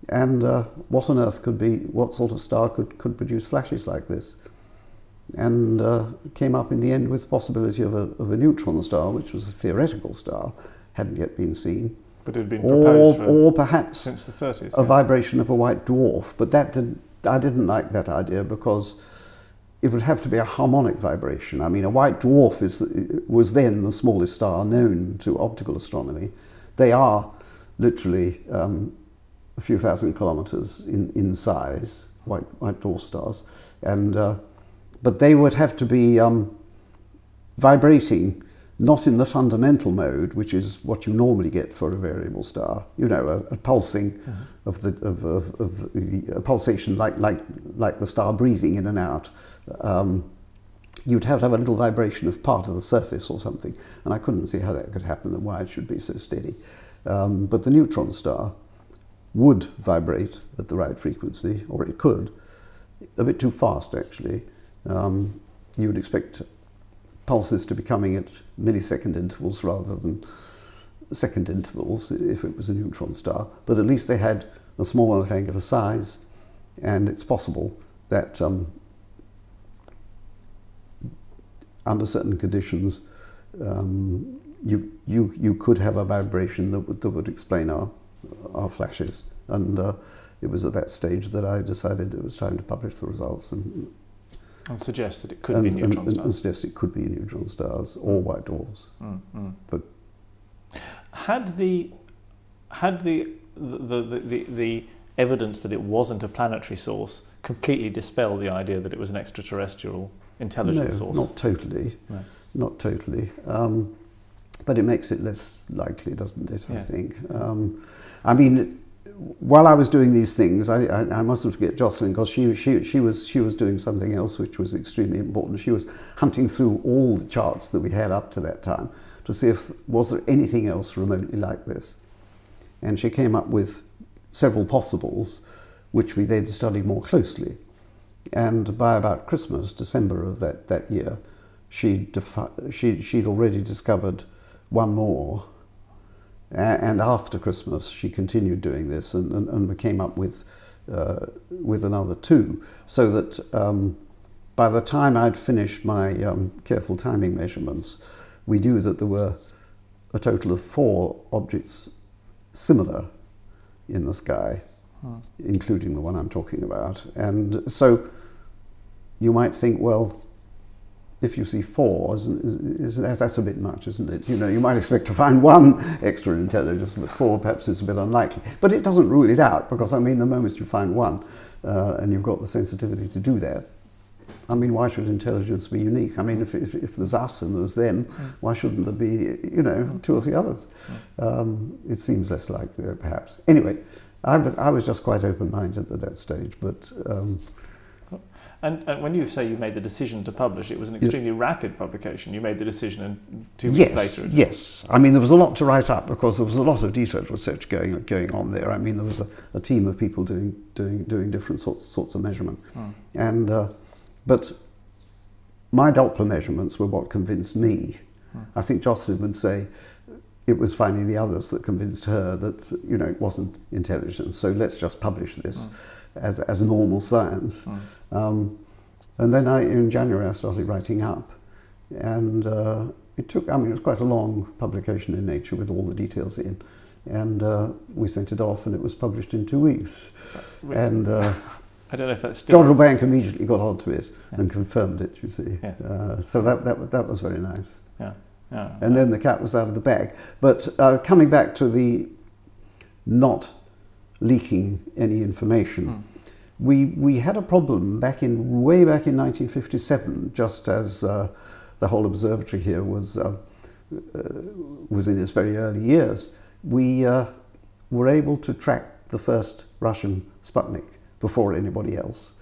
And what on earth could be, what sort of star could produce flashes like this? And came up in the end with the possibility of a neutron star, which was a theoretical star, hadn't yet been seen. But it had been proposed or perhaps since the 30s. A vibration of a white dwarf, but I didn't like that idea because it would have to be a harmonic vibration. I mean, a white dwarf was then the smallest star known to optical astronomy. They are literally a few thousand kilometers in size, white dwarf stars, and but they would have to be vibrating not in the fundamental mode, which is what you normally get for a variable star. You know, a pulsing of a pulsation like the star breathing in and out. You'd have to have a little vibration of part of the surface or something, and I couldn't see how that could happen and why it should be so steady. But the neutron star would vibrate at the right frequency, or it could, a bit too fast actually. You would expect pulses to be coming at millisecond intervals rather than second intervals if it was a neutron star, but at least they had a small enough angular size, and it's possible that under certain conditions you could have a vibration that would explain our flashes, and it was at that stage that I decided it was time to publish the results and suggest that it could be neutron stars. And suggest it could be neutron stars or white dwarfs. But had the evidence that it wasn't a planetary source completely dispel the idea that it was an extraterrestrial intelligent source? Not totally. No. Not totally. But it makes it less likely, doesn't it, I think. I mean, while I was doing these things, I mustn't forget Jocelyn, because she was doing something else which was extremely important. She was hunting through all the charts that we had up to that time to see if was there anything else remotely like this. And she came up with several possibles, which we then studied more closely. And by about Christmas, December of that year, she'd already discovered one more. And after Christmas, she continued doing this, and we came up with another two, so that by the time I'd finished my careful timing measurements, we knew that there were a total of 4 objects similar in the sky, including the one I'm talking about. And so you might think, well, if you see 4, that's a bit much, isn't it? You know, you might expect to find 1 extra intelligence, but 4 perhaps is a bit unlikely. But it doesn't rule it out, because I mean, the moment you find 1 and you've got the sensitivity to do that, I mean, why should intelligence be unique? I mean, if there's us and there's them, why shouldn't there be, you know, 2 or 3 others? It seems less likely, perhaps. Anyway, I was just quite open-minded at that stage, but. And when you say you made the decision to publish, it was an extremely rapid publication. You made the decision and 2 weeks later. Yes. I mean, there was a lot to write up, because there was a lot of detailed research going on there. I mean, there was a team of people doing different sorts of measurement. And but my Doppler measurements were what convinced me. I think Jocelyn would say it was finding the others that convinced her that, you know, it wasn't intelligence, so let's just publish this as normal science. And then in January I started writing up, and it took, I mean, it was quite a long publication in Nature with all the details in, and we sent it off and it was published in 2 weeks. And I don't know if that's still... Dodrell Bank immediately got onto it and confirmed it, you see. Yes. So that was very nice. Yeah. And then the cat was out of the bag. But coming back to the not leaking any information, we had a problem way back in 1957, just as the whole observatory here was in its very early years. We were able to track the first Russian Sputnik before anybody else.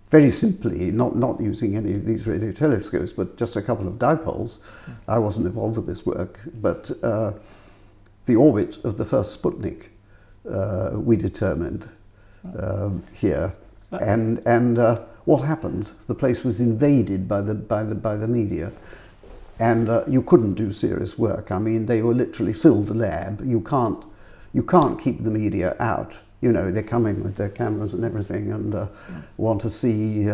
Very simply, not using any of these radio telescopes, but just a couple of dipoles. I wasn't involved with this work, but the orbit of the first Sputnik we determined here. And what happened? The place was invaded by the media, and you couldn't do serious work. I mean, they were literally filled the lab. You can't keep the media out. You know, they're coming with their cameras and everything, and want to see,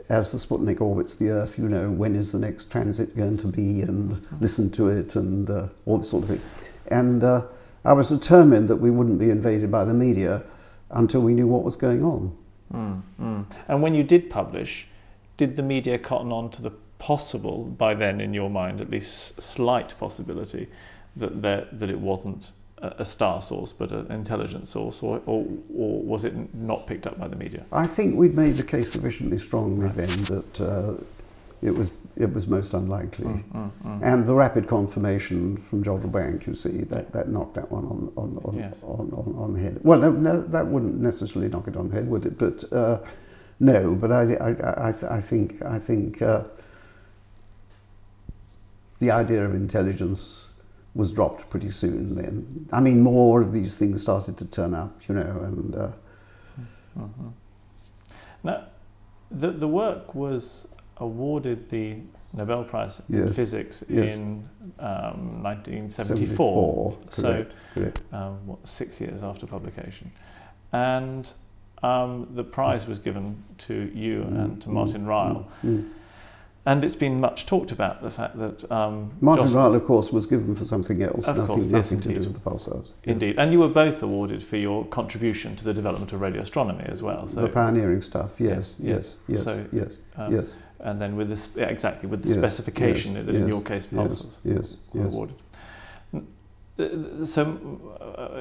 as the Sputnik orbits the Earth, you know, when is the next transit going to be, and listen to it, and all this sort of thing. And I was determined that we wouldn't be invaded by the media until we knew what was going on. And when you did publish, did the media cotton on to the possible, by then in your mind at least slight possibility, that it wasn't a star source but an intelligence source, or was it not picked up by the media? I think we'd made the case sufficiently strongly then that it was most unlikely. And the rapid confirmation from Dodrell Bank, you see, that knocked that one on the head. Well, no, that wouldn't necessarily knock it on the head, would it? But no, but I think the idea of intelligence was dropped pretty soon then. I mean, more of these things started to turn up, you know, and... Now, the work was awarded the Nobel Prize in Physics in 1974, so correct. 6 years after publication. And the prize was given to you and to Martin Ryle. And it's been much talked about, the fact that... Martin Ryle, of course, was given for something else, nothing to do with the pulsars. Indeed. And you were both awarded for your contribution to the development of radio astronomy as well. So, the pioneering stuff, yes. And then with this, exactly, with the specification that in your case pulsars were awarded. So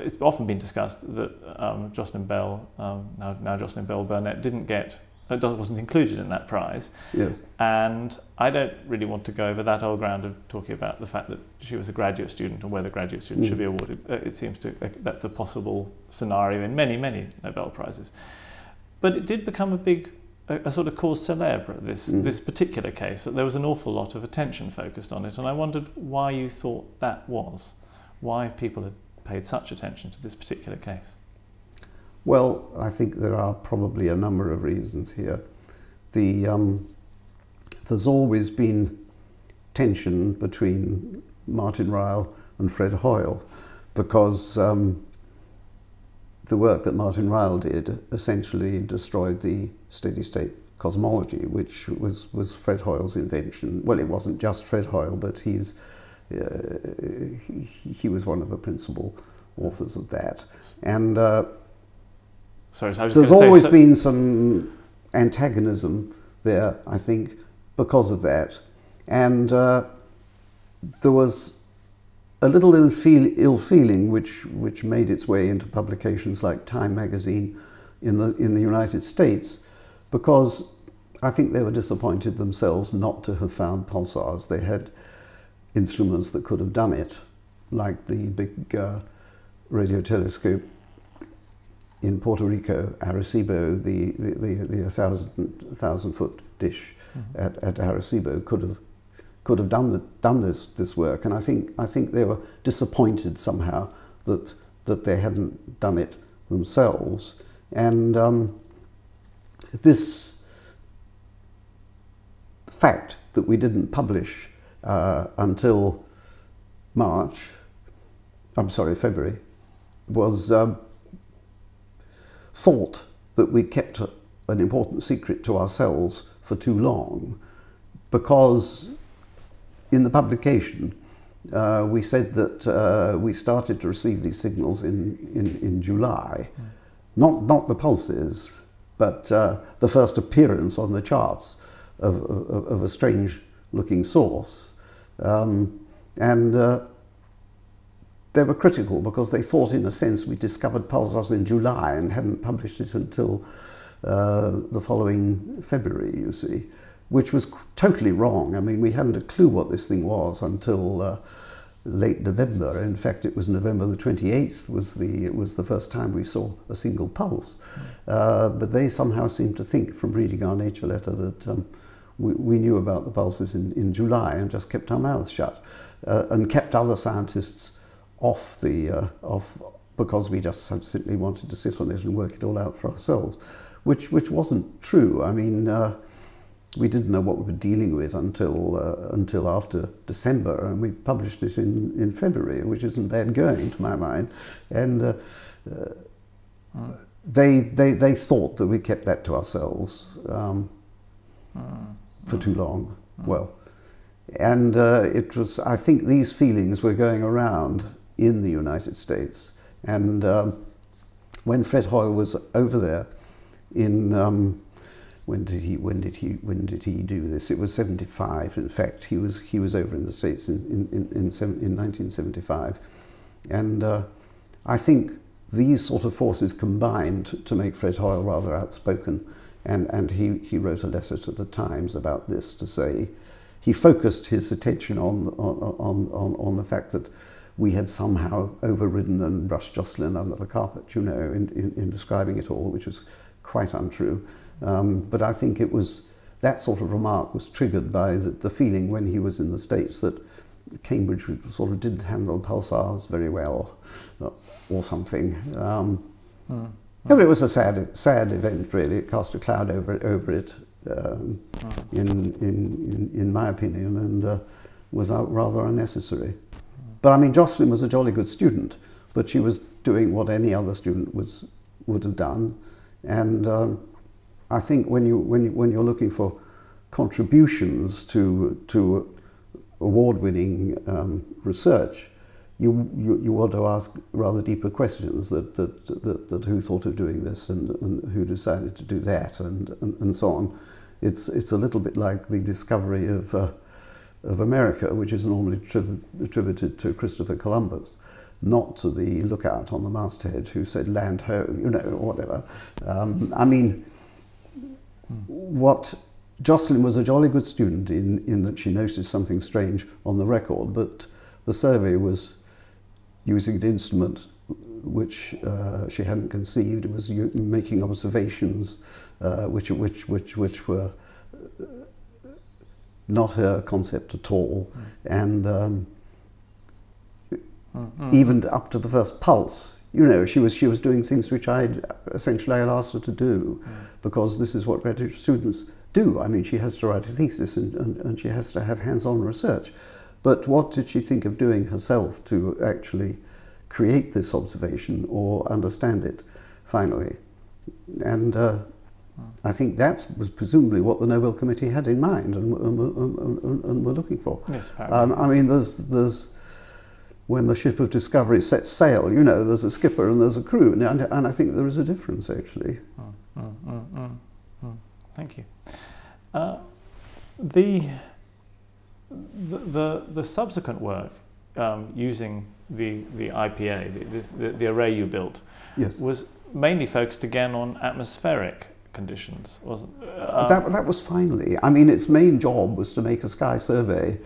it's often been discussed that Jocelyn Bell, now Jocelyn Bell Burnett, wasn't included in that prize. Yes. And I don't really want to go over that old ground of talking about the fact that she was a graduate student and whether graduate students should be awarded. It seems that's a possible scenario in many, many Nobel Prizes. But it did become a sort of cause célèbre, this particular case, that there was an awful lot of attention focused on it. And I wondered why you thought that was, why people had paid such attention to this particular case. Well, I think there are probably a number of reasons here. There's always been tension between Martin Ryle and Fred Hoyle, because the work that Martin Ryle did essentially destroyed the steady-state cosmology, which was Fred Hoyle's invention. Well, it wasn't just Fred Hoyle, but he was one of the principal authors of that. And there's always been some antagonism there, I think, because of that. And there was a little ill feeling which made its way into publications like Time magazine in the United States, because I think they were disappointed themselves not to have found pulsars. They had instruments that could have done it, like the big radio telescope in Puerto Rico, Arecibo, the 1,000-foot dish at Arecibo could have done this work, and I think they were disappointed somehow that they hadn't done it themselves, and this fact that we didn't publish until February, was thought that we kept an important secret to ourselves for too long, because in the publication we said that we started to receive these signals in July, not the pulses, but the first appearance on the charts of a strange-looking source, and they were critical because they thought, in a sense, we discovered pulsars in July and hadn't published it until the following February, you see, which was totally wrong. I mean, we hadn't a clue what this thing was until late November. In fact, it was November the 28th was the first time we saw a single pulse. But they somehow seemed to think, from reading our Nature letter, that we knew about the pulses in July and just kept our mouths shut and kept other scientists off because we just simply wanted to sit on it and work it all out for ourselves, which wasn't true. I mean, we didn't know what we were dealing with until after December, and we published it in February, which isn't bad going to my mind. And they thought that we kept that to ourselves for too long. Well, and it was, I think, these feelings were going around in the United States. And when Fred Hoyle was over there in when did he do this? It was 75. In fact, he was over in the States in 1975, and I think these sort of forces combined to make Fred Hoyle rather outspoken, and he wrote a letter to the Times about this to say he focused his attention on the fact that we had somehow overridden and brushed Jocelyn under the carpet, you know, in describing it all, which was quite untrue. But I think it was, that sort of remark was triggered by the feeling when he was in the States that Cambridge sort of didn't handle pulsars very well, or something. But it was a sad event, really. It cast a cloud over it, in my opinion, and was rather unnecessary. But I mean, Jocelyn was a jolly good student, but she was doing what any other student would have done, and I think when you're looking for contributions to award-winning research, you want to ask rather deeper questions. That who thought of doing this and who decided to do that and so on. It's a little bit like the discovery of America, which is normally attributed to Christopher Columbus, not to the lookout on the masthead who said "land ho," you know, or whatever. I mean, what Jocelyn was a jolly good student in that she noticed something strange on the record, but the survey was using an instrument which she hadn't conceived. It was making observations which were not her concept at all, and even up to the first pulse, you know, she was doing things which I'd essentially asked her to do, because this is what graduate students do. I mean, she has to write a thesis and she has to have hands-on research. But what did she think of doing herself to actually create this observation or understand it finally? And I think that was presumably what the Nobel Committee had in mind and were looking for. Yes, I mean, there's when the ship of discovery sets sail, you know, there's a skipper and there's a crew, and I think there is a difference, actually. Thank you. The subsequent work using the IPA, the array you built, yes, was mainly focused again on atmospheric conditions, wasn't it? That was finally. I mean, its main job was to make a sky survey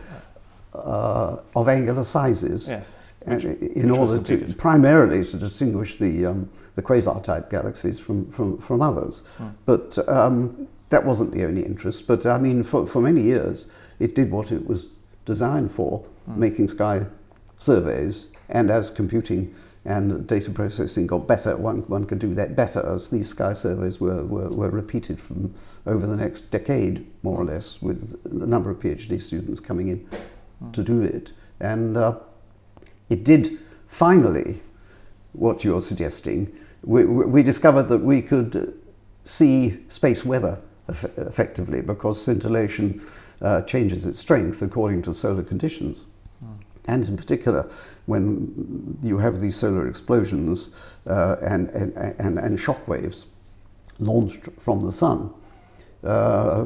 of angular sizes, yes, in order to primarily to distinguish the quasar-type galaxies from others. But that wasn't the only interest. But I mean, for many years, it did what it was designed for, making sky surveys. And as computing and data processing got better. One could do that better as these sky surveys were repeated from over the next decade, more or less, with a number of PhD students coming in to do it. And it did finally, what you're suggesting, we discovered that we could see space weather effectively, because scintillation changes its strength according to solar conditions. And in particular, when you have these solar explosions and shock waves launched from the sun,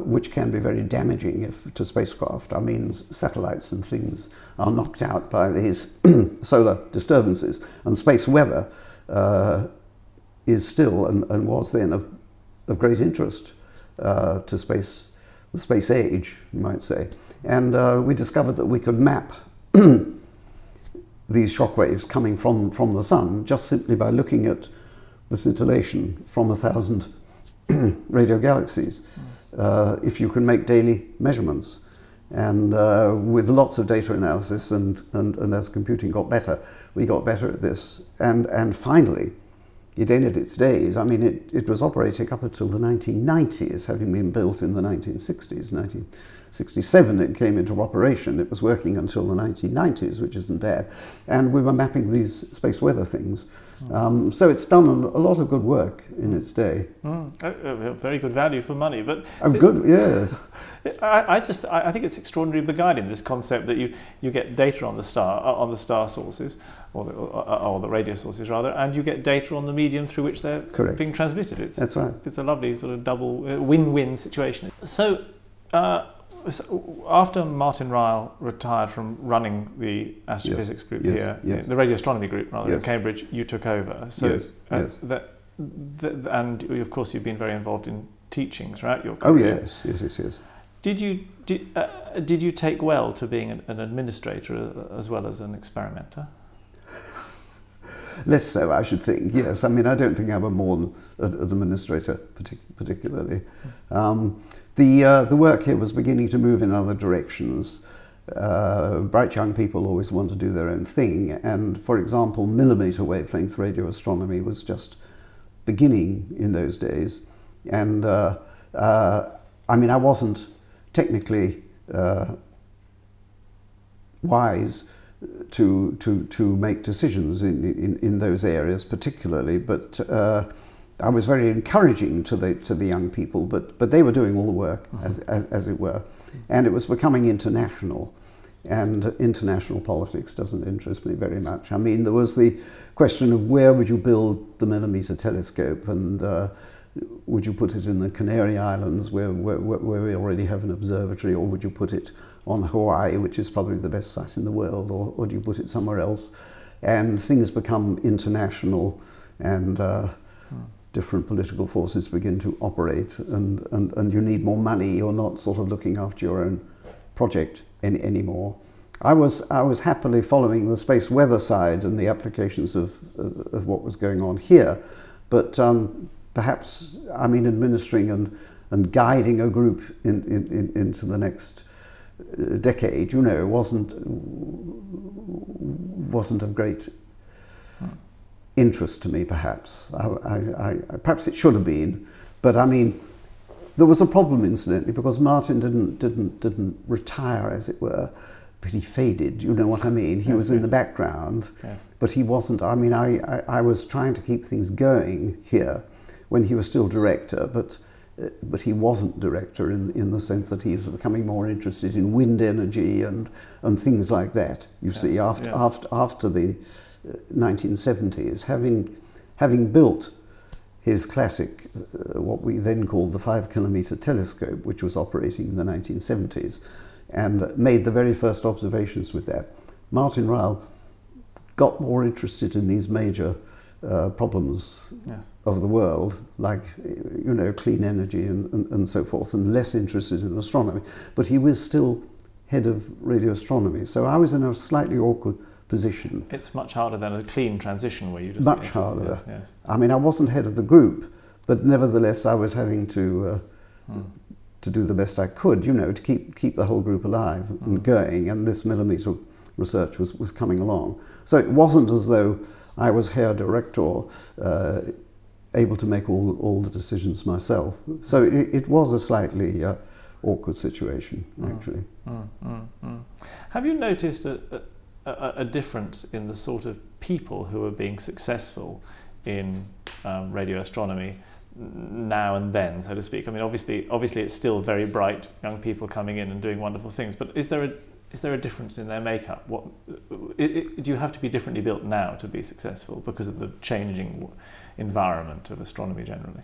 which can be very damaging to spacecraft. I mean, satellites and things are knocked out by these solar disturbances, and space weather is still and was then of great interest to the space age, you might say. And we discovered that we could map these shock waves coming from the sun just simply by looking at the scintillation from 1,000 radio galaxies, if you can make daily measurements. And with lots of data analysis and as computing got better, we got better at this. And finally, it ended its days. I mean, it was operating up until the 1990s, having been built in the 1960s. 1967 it came into operation. It was working until the 1990s, which isn't bad. And we were mapping these space weather things. So it's done a lot of good work in its day. Very good value for money. But good, yes. I think it's extraordinarily beguiling, this concept that you get data on the star sources, or the radio sources rather, and you get data on the medium through which they're being transmitted. That's right. It's a lovely sort of double win-win situation. So after Martin Ryle retired from running the astrophysics group here, the radio astronomy group rather, at Cambridge, you took over. So and of course you've been very involved in teaching throughout your career. Oh yes. Did you take well to being an administrator as well as an experimenter? Less so, I should think. Yes, I mean, I don't think I'm a born administrator particularly. The work here was beginning to move in other directions. Bright young people always want to do their own thing, and for example, millimeter wavelength radio astronomy was just beginning in those days. And I mean, I wasn't technically wise to make decisions in those areas particularly, but I was very encouraging to the young people, but they were doing all the work as it were, and it was becoming international, and international politics doesn't interest me very much. I mean, there was the question of where would you build the millimeter telescope, and would you put it in the Canary Islands where we already have an observatory, or would you put it on Hawaii, which is probably the best site in the world, or do you put it somewhere else? And things become international, and different political forces begin to operate, and you need more money. You're not sort of looking after your own project anymore. I was happily following the space weather side and the applications of what was going on here, but perhaps, I mean, administering and guiding a group into the next decade, you know, wasn't of great interest to me. Perhaps perhaps it should have been, but I mean, there was a problem, incidentally, because Martin didn't retire, as it were, but he faded. You know what I mean? He was in the background, but he wasn't. I mean, I was trying to keep things going here when he was still director, but he wasn't director in the sense that he was becoming more interested in wind energy and things like that. You see, after the 1970s, having built his classic, what we then called the 5-kilometer telescope, which was operating in the 1970s, and made the very first observations with that, Martin Ryle got more interested in these major problems of the world, like, you know, clean energy and so forth, and less interested in astronomy. But he was still head of radio astronomy, so I was in a slightly awkward position. It's much harder than a clean transition where you just... Much harder. Yes. I mean, I wasn't head of the group, but nevertheless I was having to do the best I could, you know, to keep the whole group alive and going, and this millimeter research was coming along. So it wasn't as though I was Herr Director, able to make all the decisions myself. So it was a slightly awkward situation, actually. Have you noticed a difference in the sort of people who are being successful in radio astronomy now and then, so to speak? I mean, obviously it's still very bright young people coming in and doing wonderful things, but is there a difference in their makeup? Do you have to be differently built now to be successful because of the changing environment of astronomy generally?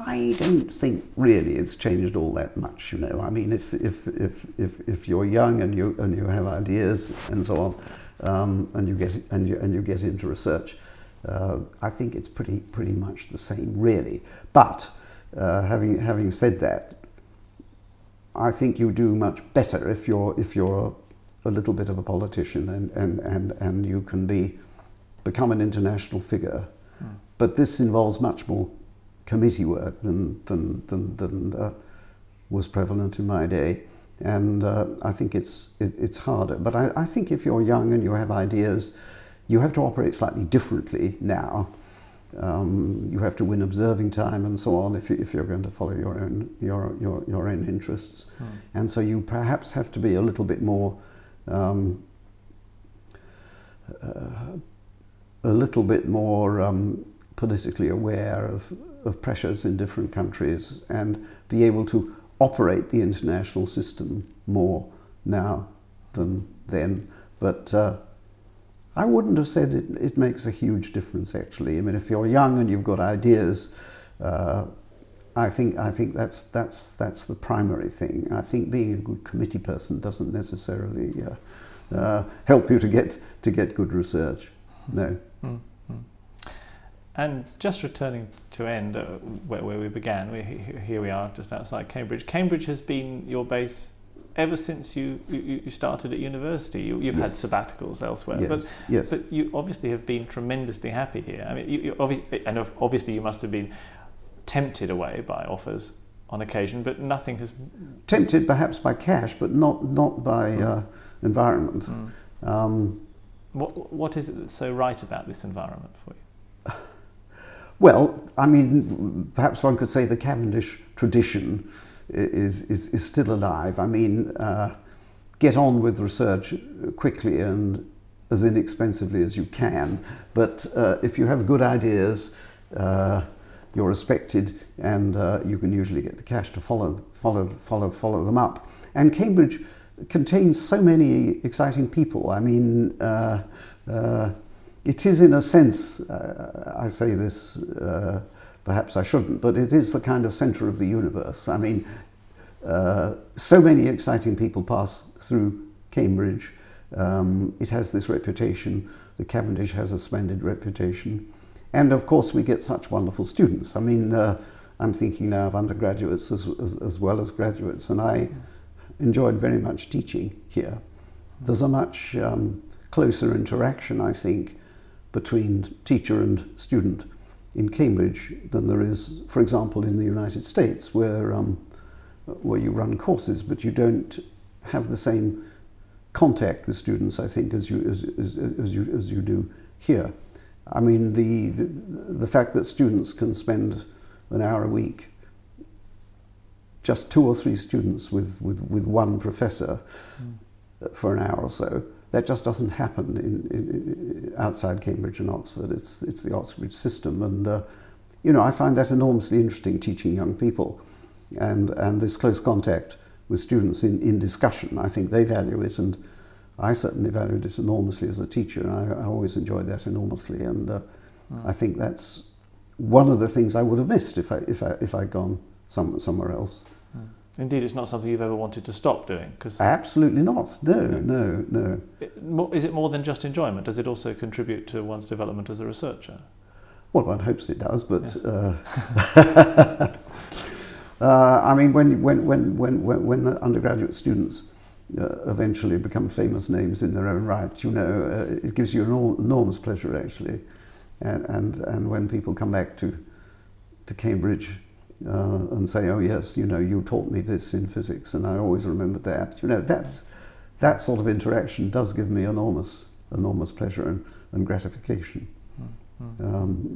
I don't think really it's changed all that much. You know, I mean, if you're young and you have ideas and so on, and you get into research, I think it's pretty much the same, really. But having said that, I think you do much better if you're a little bit of a politician and you can become an international figure. But this involves much more committee work than was prevalent in my day, and I think it's harder. But I think if you're young and you have ideas, you have to operate slightly differently now. You have to win observing time and so on if you're going to follow your own interests, and so you perhaps have to be a little bit more politically aware of pressures in different countries and be able to operate the international system more now than then. But I wouldn't have said it makes a huge difference, actually. I mean, if you're young and you've got ideas, I think that's the primary thing. I think being a good committee person doesn't necessarily help you to get good research. No. And just returning to end where we began, here we are just outside Cambridge. Cambridge has been your base ever since you started at university. You've had sabbaticals elsewhere, but you obviously have been tremendously happy here. I mean, obviously you must have been tempted away by offers on occasion, but nothing has... Tempted perhaps by cash, but not by environment. What is it that's so right about this environment for you? Well, I mean, perhaps one could say the Cavendish tradition is still alive. I mean, get on with research quickly and as inexpensively as you can. But if you have good ideas, you're respected, and you can usually get the cash to follow them up. And Cambridge contains so many exciting people. I mean, it is, in a sense, I say this, perhaps I shouldn't, but it is the kind of centre of the universe. I mean, so many exciting people pass through Cambridge. It has this reputation. The Cavendish has a splendid reputation. And of course we get such wonderful students. I mean, I'm thinking now of undergraduates as well as graduates, and I enjoyed very much teaching here. There's a much closer interaction, I think, between teacher and student in Cambridge than there is, for example, in the United States, where you run courses, but you don't have the same contact with students, I think, as you do here. I mean, the fact that students can spend an hour a week, just 2 or 3 students with one professor for an hour or so, that just doesn't happen outside Cambridge and Oxford. It's the Oxford system, and you know, I find that enormously interesting, teaching young people, and this close contact with students in discussion. I think they value it, and I certainly valued it enormously as a teacher, and I always enjoyed that enormously. And I think that's one of the things I would have missed if I'd gone somewhere else. Indeed, it's not something you've ever wanted to stop doing? Absolutely not. No. Is it more than just enjoyment? Does it also contribute to one's development as a researcher? Well, one hopes it does, but yes. I mean, when undergraduate students eventually become famous names in their own right, you know, it gives you enormous pleasure, actually. And when people come back to Cambridge and say, oh yes, you know, you taught me this in physics, and I always remembered that. You know, that sort of interaction does give me enormous pleasure, and and gratification.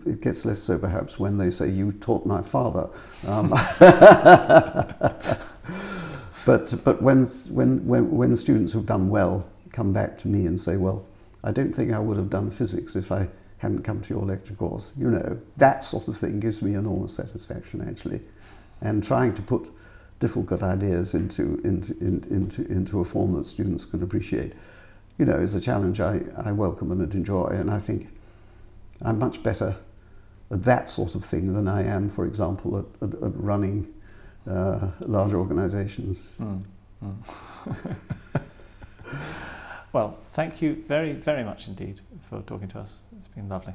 It gets less so perhaps when they say, "You taught my father." But when students who've done well come back to me and say, "Well, I don't think I would have done physics if I hadn't come to your lecture course," you know, that sort of thing gives me enormous satisfaction, actually. And trying to put difficult ideas into a form that students can appreciate, you know, is a challenge I welcome and enjoy. And I think I'm much better at that sort of thing than I am, for example, at running large organizations. Well, thank you very, very much indeed for talking to us. It's been lovely.